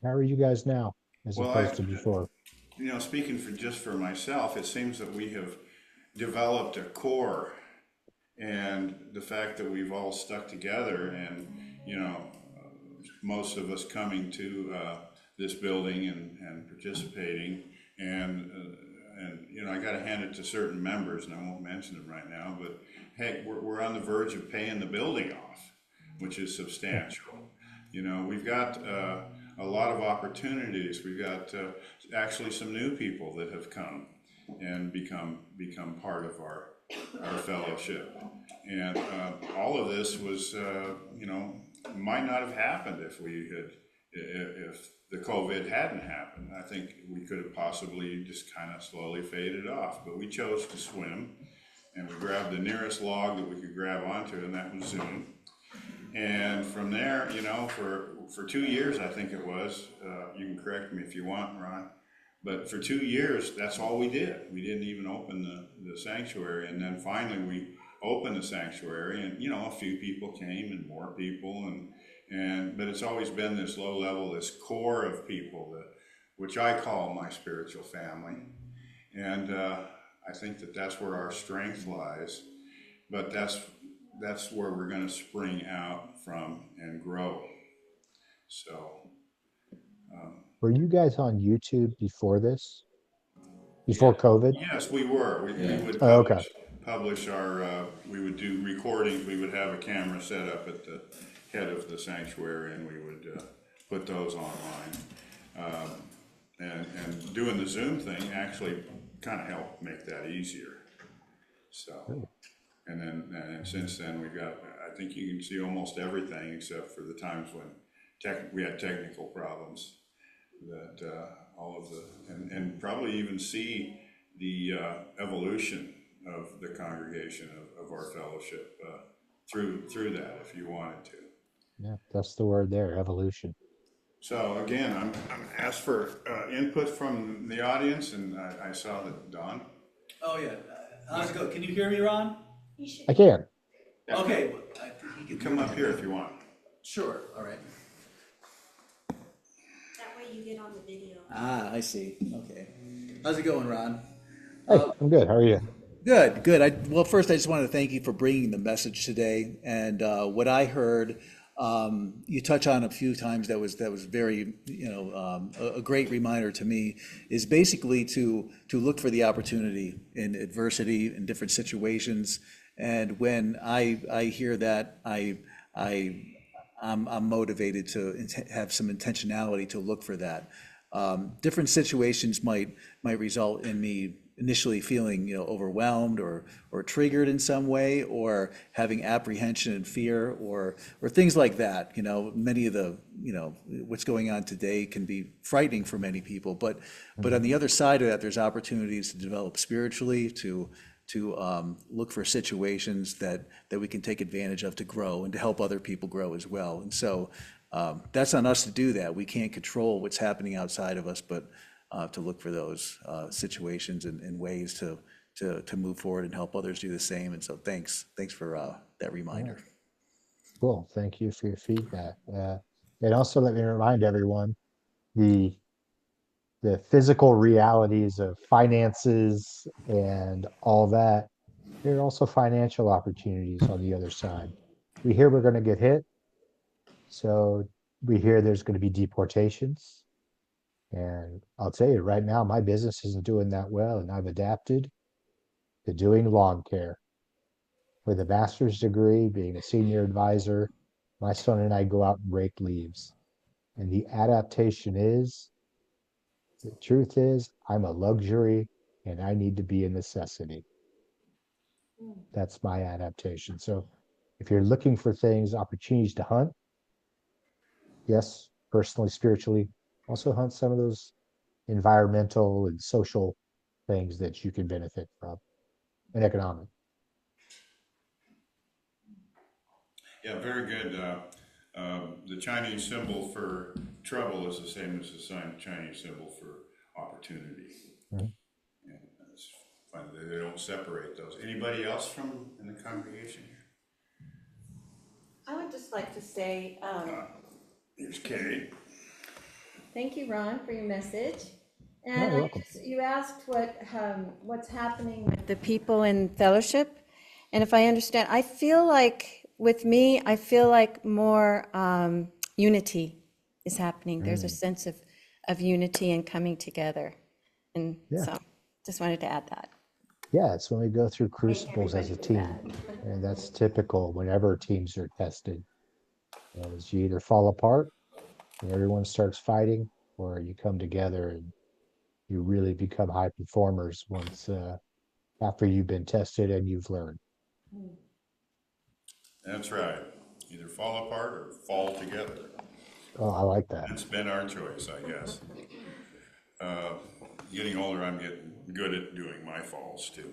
How are you guys now as Well, opposed to before? speaking for myself, it seems that we have developed a core, and the fact that we've all stuck together, and most of us coming to this building and participating, and I got to hand it to certain members, and I won't mention them right now, but hey, we're on the verge of paying the building off, which is substantial. We've got a lot of opportunities. We've got actually some new people that have come and become part of our fellowship. And all of this was, might not have happened if the COVID hadn't happened. I think we could have possibly just kind of slowly faded off, but we chose to swim, and we grabbed the nearest log that we could grab onto, and that was Zoom. And from there, for 2 years, I think it was, you can correct me if you want, Ron, but for 2 years, that's all we did. We didn't even open the sanctuary. And then finally we opened the sanctuary, and, a few people came and more people, but it's always been this low level, this core of people which I call my spiritual family. And I think that's where our strength lies, but that's where we're going to spring out from and grow. So, Were you guys on YouTube before this? Before COVID? yes, we were. We would Oh, okay. publish our, we would do recordings. We would have a camera set up at the head of the sanctuary, and we would put those online. And doing the Zoom thing actually kind of helped make that easier. So, and since then we've got, I think you can see almost everything except for the times when we had technical problems that all of the, and probably even see the evolution of the congregation of our fellowship through that if you wanted to. Yeah, that's the word there, evolution. So again, I'm asked for input from the audience, and I saw that Don. Oh, yeah. How's it go? Can you hear me, Ron? You should, I can. Okay. I think he You can come up here if you want. Sure. All right. that way you get on the video. Ah, I see. Okay. How's it going, Ron? Hey, I'm good. How are you? Good, good. Well, first, I just wanted to thank you for bringing the message today. And what I heard, you touch on a few times that was very, a great reminder to me is basically to look for the opportunity in adversity in different situations. And when I hear that, I'm motivated to have some intentionality to look for that. Different situations might result in me initially feeling overwhelmed or triggered in some way, or having apprehension and fear or things like that. Many of the what's going on today can be frightening for many people, but on the other side of that, there's opportunities to develop spiritually, to look for situations that we can take advantage of to grow and to help other people grow as well. And so that's on us to do that. We can't control what's happening outside of us, but to look for those situations and ways to move forward and help others do the same. And so thanks for that reminder. Cool. Thank you for your feedback. And also let me remind everyone the physical realities of finances and all that. There are also financial opportunities on the other side. We hear we're going to get hit, so we hear there's going to be deportations. And I'll tell you right now, my business isn't doing that well, and I've adapted to doing lawn care. With a master's degree, being a senior advisor, my son and I go out and rake leaves. And the adaptation is, the truth is, I'm a luxury and I need to be a necessity. That's my adaptation. So if you're looking for things, opportunities to hunt, yes, personally, spiritually, also hunt some of those environmental and social things that you can benefit from, and economic. Yeah, very good. The Chinese symbol for trouble is the same as the Chinese symbol for opportunity. Mhm. And it's funny that they don't separate those. Anybody else from in the congregation? I would just like to say, Here's Kay. thank you, Ron, for your message. Oh, And you're welcome. you asked what's happening with the people in fellowship. And if I understand, I feel like with me, I feel like more unity is happening. There's a sense of unity and coming together. And Yeah. so just wanted to add that. Yeah, it's when we go through Thank crucibles as a everybody for team, that. and that's typical whenever teams are tested. Is you either fall apart and everyone starts fighting, or you come together and you really become high performers once after you've been tested and you've learned. That's right. Either fall apart or fall together. Oh, I like that. That's been our choice, I guess. Getting older, I'm getting good at doing my falls too.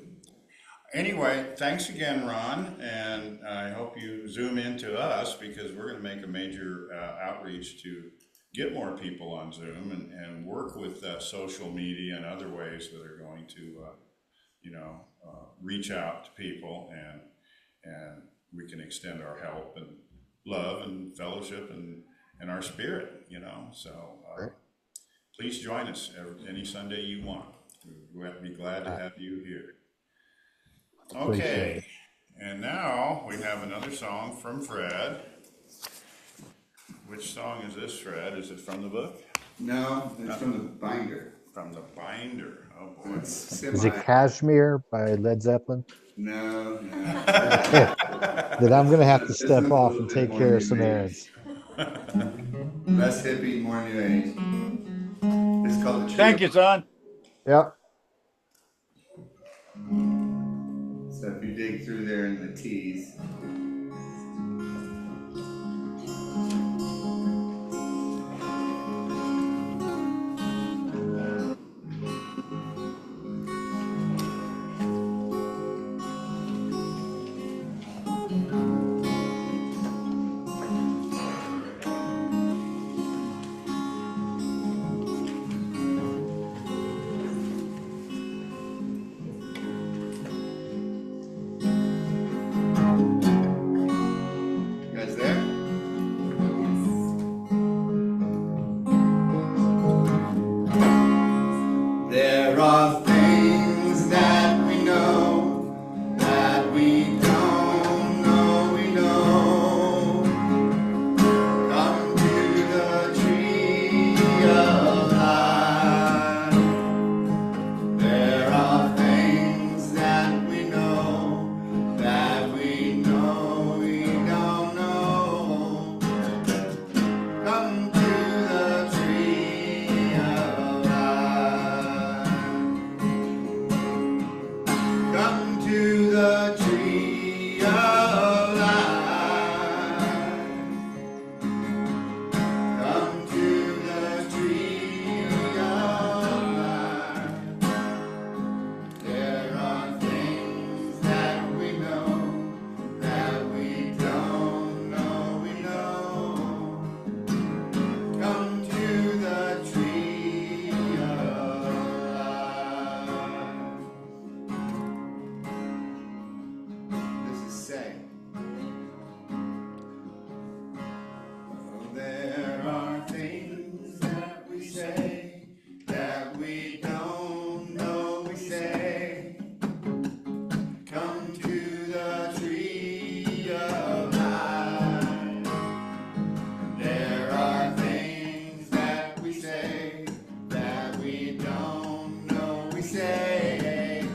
Anyway, thanks again, Ron, and I hope you zoom into us because we're going to make a major outreach to get more people on Zoom and work with social media and other ways that are going to, reach out to people and we can extend our help and love and fellowship and our spirit, So please join us any Sunday you want. We'll be glad to have you here. Appreciate Okay, it. and now we have another song from Fred. Which song is this, Fred? Is it from the book? No, it's from the binder. From the binder. Oh boy. It's Is it Kashmir by Led Zeppelin? No, no. Then I'm going to have to This step one's a off little and bit take more care of new some age. errands. Less hippie, more new age. It's called the Tree Thank of you, son. Yep. So if you dig through there in the T's. of life. Come to the tree of life. There are things that we know that we don't know we know. Come to the tree of life. This is saying, oh, there are things that we say that we don't know we say. Come to the tree of life. There are things that we say that we don't know we say.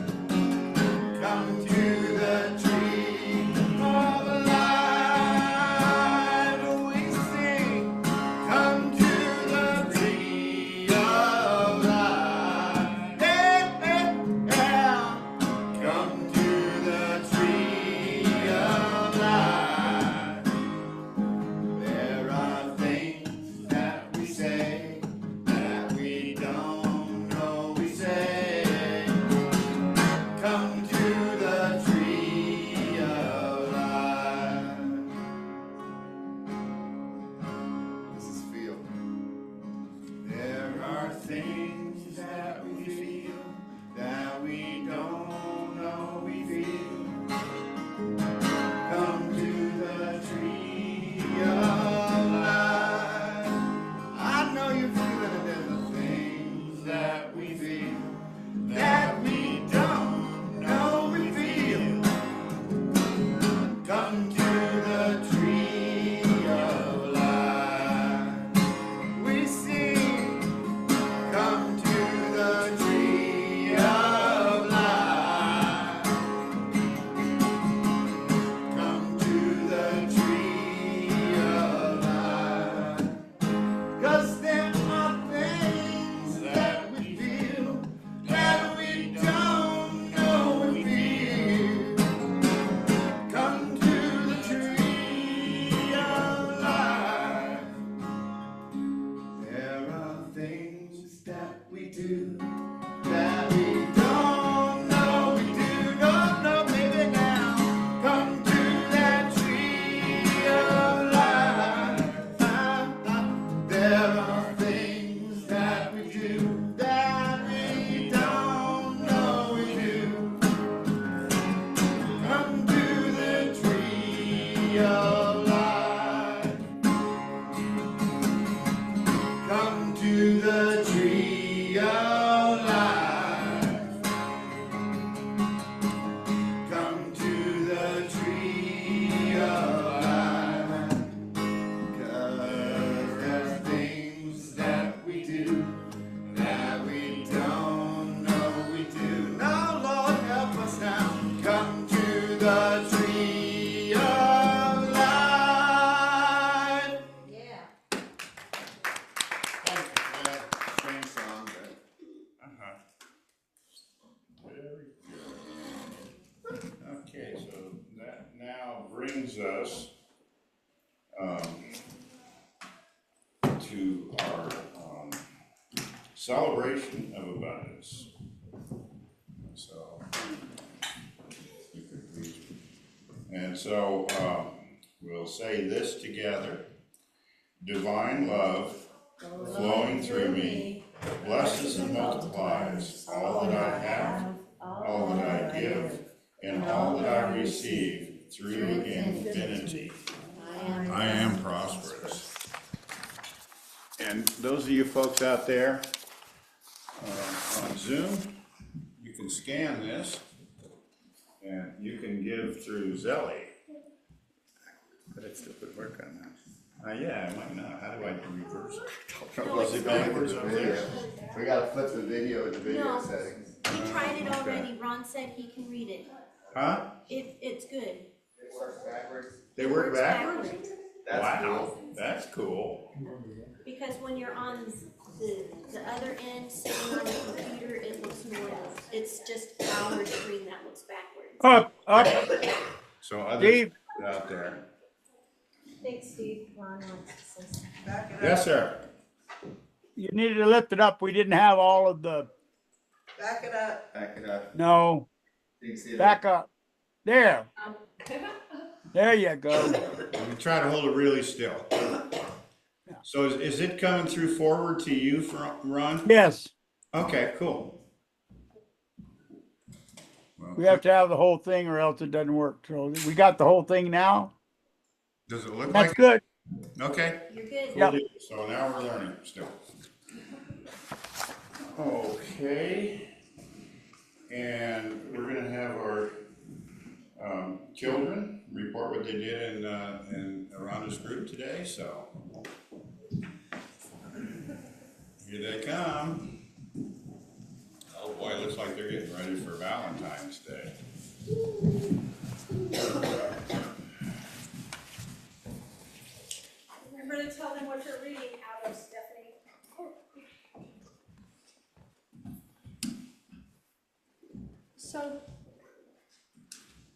Come to the tree of life. We sing. Come to the tree of life. Hey, hey, yeah. Come to the tree of life. There are things that we say that we don't know we say. Come to the tree of life. This is feel. There are things that we feel that we don't know we feel. Come to the tree of life. I know you feel that there's the things that we feel that we don't know we feel. Come to the tree of life. We sing. Come to the tree of life. Come to the tree of life. 'Cause there are things that we feel that we don't know we feel. Come to the tree of life. There are things that we do that we don't know we do. No, no, baby, now. Come to that tree of life. There are things that we do that we don't know we do. Come to the tree of life. Come to the tree of life. Come to the tree of life. 'Cause there's things that we do that we don't know we do. Now, Lord, help us now. Come to the tree of life. Yeah. Thank you for that strange song, but Very good. Okay, so that now brings us to our celebration of abundance. So, you could please. And so we'll say this together. Divine love flowing through me blesses and multiplies all that I have, all that I give, and all that I receive through infinity. I am prosperous. And those of you folks out there on Zoom, you can scan this and you can give through Zelly. but it still would work on that. Yeah, I might not. How do I reverse it? No, Was it backwards up there? We gotta flip the video with the video No. settings. We tried it already. Ron said he can read it. Huh? It's good. It works backwards. They work Works backwards? That's Wow, cool. that's cool. Because when you're on the other end, sitting on the computer, it looks normal. It's just our screen that looks backwards. Up, up. so others Steve? out there. Thanks, Steve. Ron wants to say something. Back it up. Yes, sir. You needed to lift it up. We didn't have all of the, Back it up. Back it up. no, You can see back up. There. There you go. We try to hold it really still. So is it coming through forward to you, Ron? Yes, Okay, cool. Well, we have to have the whole thing or else it doesn't work. So we got the whole thing now. does it look That's like? good. Okay. You're good. Yep. Cool deal. So now we're learning still. Okay. And we're gonna have our children report what they did in Rhonda's group today, so. Here they come. Oh boy, looks like they're getting ready for Valentine's Day. Remember to tell them what you're reading out of, Stephanie.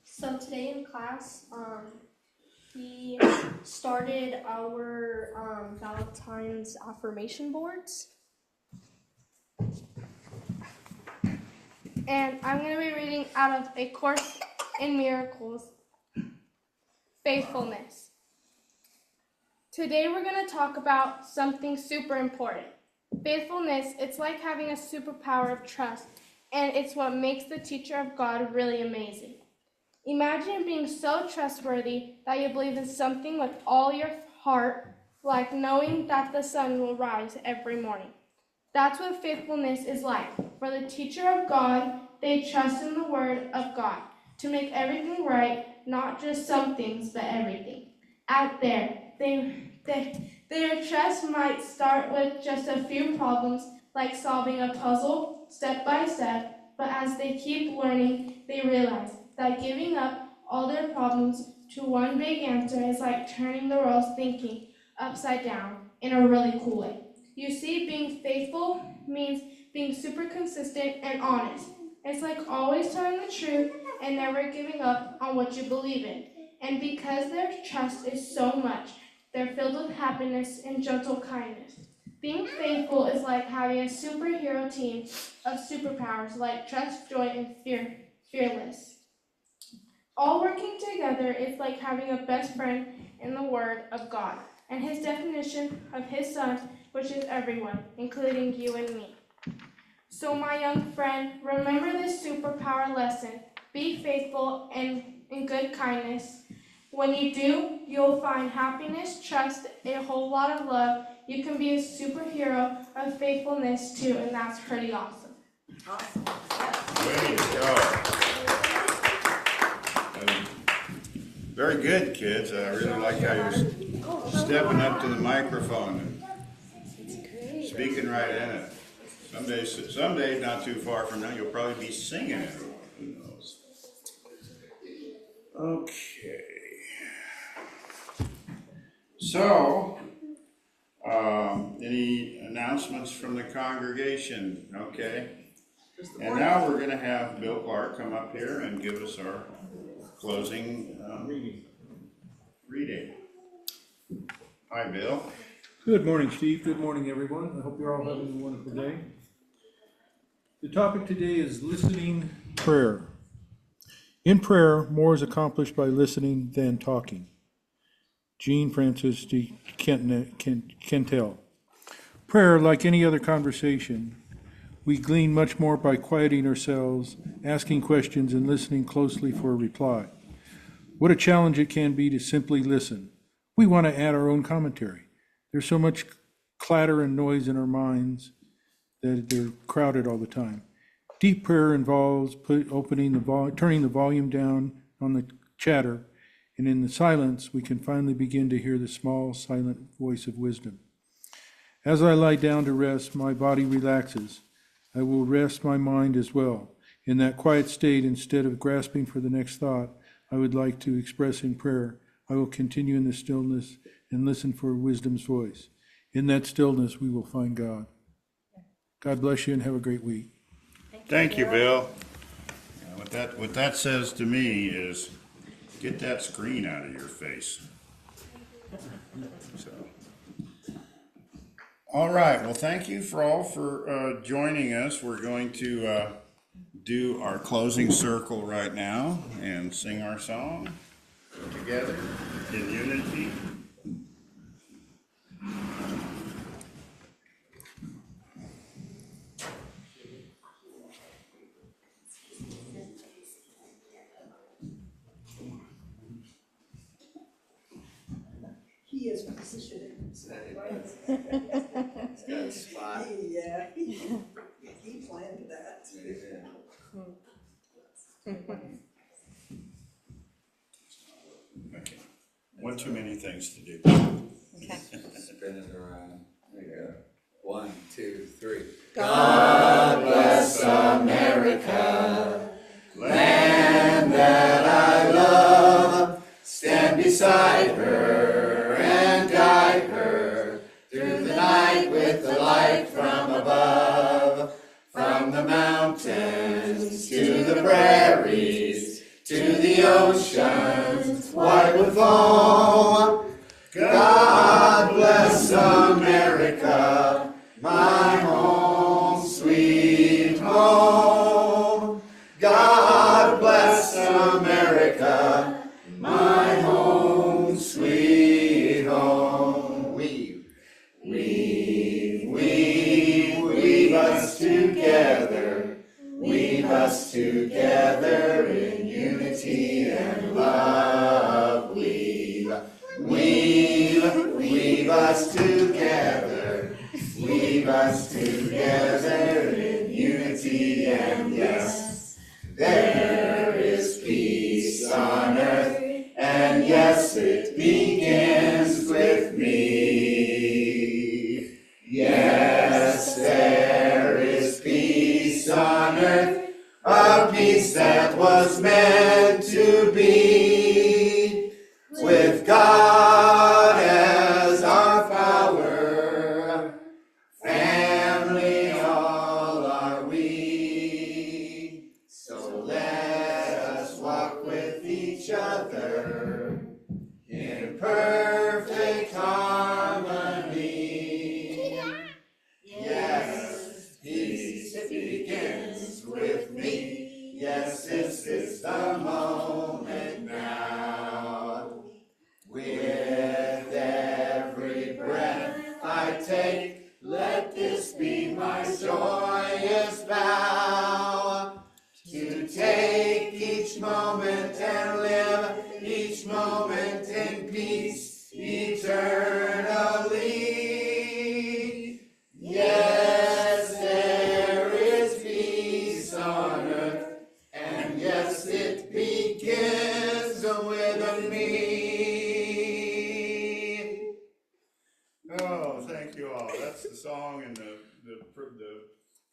So today in class, we started our Valentine's affirmation boards. And I'm going to be reading out of A Course in Miracles, Faithfulness. Today we're going to talk about something super important. Faithfulness, it's like having a superpower of trust, and it's what makes the teacher of God really amazing. Imagine being so trustworthy that you believe in something with all your heart, like knowing that the sun will rise every morning. That's what faithfulness is like. For the teacher of God, they trust in the word of God to make everything right, not just some things, but everything. Out there, their trust might start with just a few problems, like solving a puzzle step by step, but as they keep learning, they realize that giving up all their problems to one big answer is like turning the world's thinking upside down in a really cool way. You see, being faithful means being super consistent and honest. It's like always telling the truth and never giving up on what you believe in. And because their trust is so much, they're filled with happiness and gentle kindness. Being faithful is like having a superhero team of superpowers like trust, joy, and fearless. All working together is like having a best friend in the Word of God and His definition of His Son, which is everyone, including you and me. So my young friend, remember this superpower lesson. Be faithful and in good kindness. When you do, you'll find happiness, trust, a whole lot of love. You can be a superhero of faithfulness too, and that's pretty awesome. Awesome. Way to go. Very good, kids. I really like how you're stepping up to the microphone and speaking right in it. Someday, not too far from now, you'll probably be singing it. Who knows? Okay. So, any announcements from the congregation? Okay. And now we're going to have Bill Clark come up here and give us our closing reading. Hi, Bill. Good morning, Steve. Good morning, everyone. I hope you're all having a wonderful day. The topic today is listening prayer. In prayer, more is accomplished by listening than talking. Jean Francis de Kentel. Prayer, like any other conversation, we glean much more by quieting ourselves, asking questions, and listening closely for a reply. What a challenge it can be to simply listen. We want to add our own commentary. There's so much clatter and noise in our minds that they're crowded all the time. Deep prayer involves turning the volume down on the chatter, and in the silence, we can finally begin to hear the small, silent voice of wisdom. As I lie down to rest, my body relaxes. I will rest my mind as well. In that quiet state, instead of grasping for the next thought I would like to express in prayer, I will continue in the stillness and listen for wisdom's voice. In that stillness, we will find God. God bless you and have a great week. Thank you, Bill. What that says to me is Get that screen out of your face. So. All right, well, thank you for joining us. We're going to do our closing circle right now and sing our song together in unity. He is positioning himself. Got a spot. Yeah, he planned that. Okay. One too many things to do. Okay. Spin it around. There you go. 1, 2, 3. God bless America, land that I love. Stand beside her and guide her through the night with the light from above. From the mountains to the prairies, to the oceans white with foam. God bless America, my home, sweet home. God bless America, my home, sweet home. Weave us together. Weave us together in unity and love. Weave us together. Weave us together in unity and yes. There is peace on earth, and yes, it begins with me. Yes, there is peace on earth, a peace that was meant to be. With God as our power, family all are we. So let us walk with each other in perfect harmony. Yes, peace begins with me. Yes, this is the moment now. With every breath I take, let this be my joyous vow. To take each moment and live each moment in peace eternally. Yes, there is peace on earth, and yes, it begins with me. Oh, thank you all. That's the song and the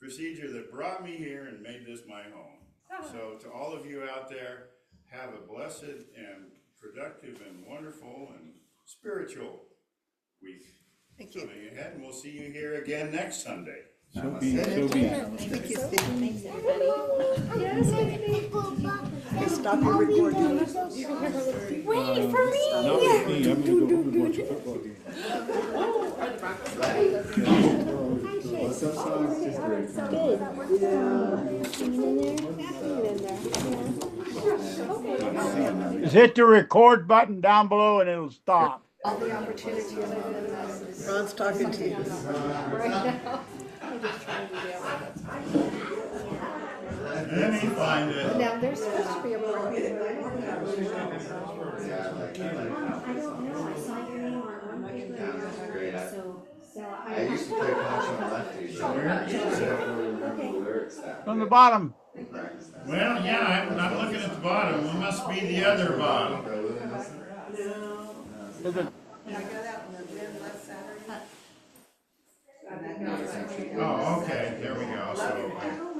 procedure that brought me here and made this my home. So to all of you out there, have a blessed and productive and wonderful and spiritual week. Thank you. Coming ahead, and we'll see you here again next Sunday. So be it, so be it. Thank you, Steve. Thanks, everybody. Okay, stop your recording. Wait for me! Not with me, I'm gonna go home and watch a football game. What's that song? It's just great. Just hit the record button down below and it'll stop. Ron's talking to you. Let me find it. Now, there's supposed to be a board meeting. I don't know, I saw your name on one paper and Great. another, so I used to play punch on lefty, so I remember the lyrics that From the bottom. Well, yeah, I'm not looking at the bottom. It must be the other bottom. Is it- I got out in the wind last Saturday. Oh, okay, there we go. So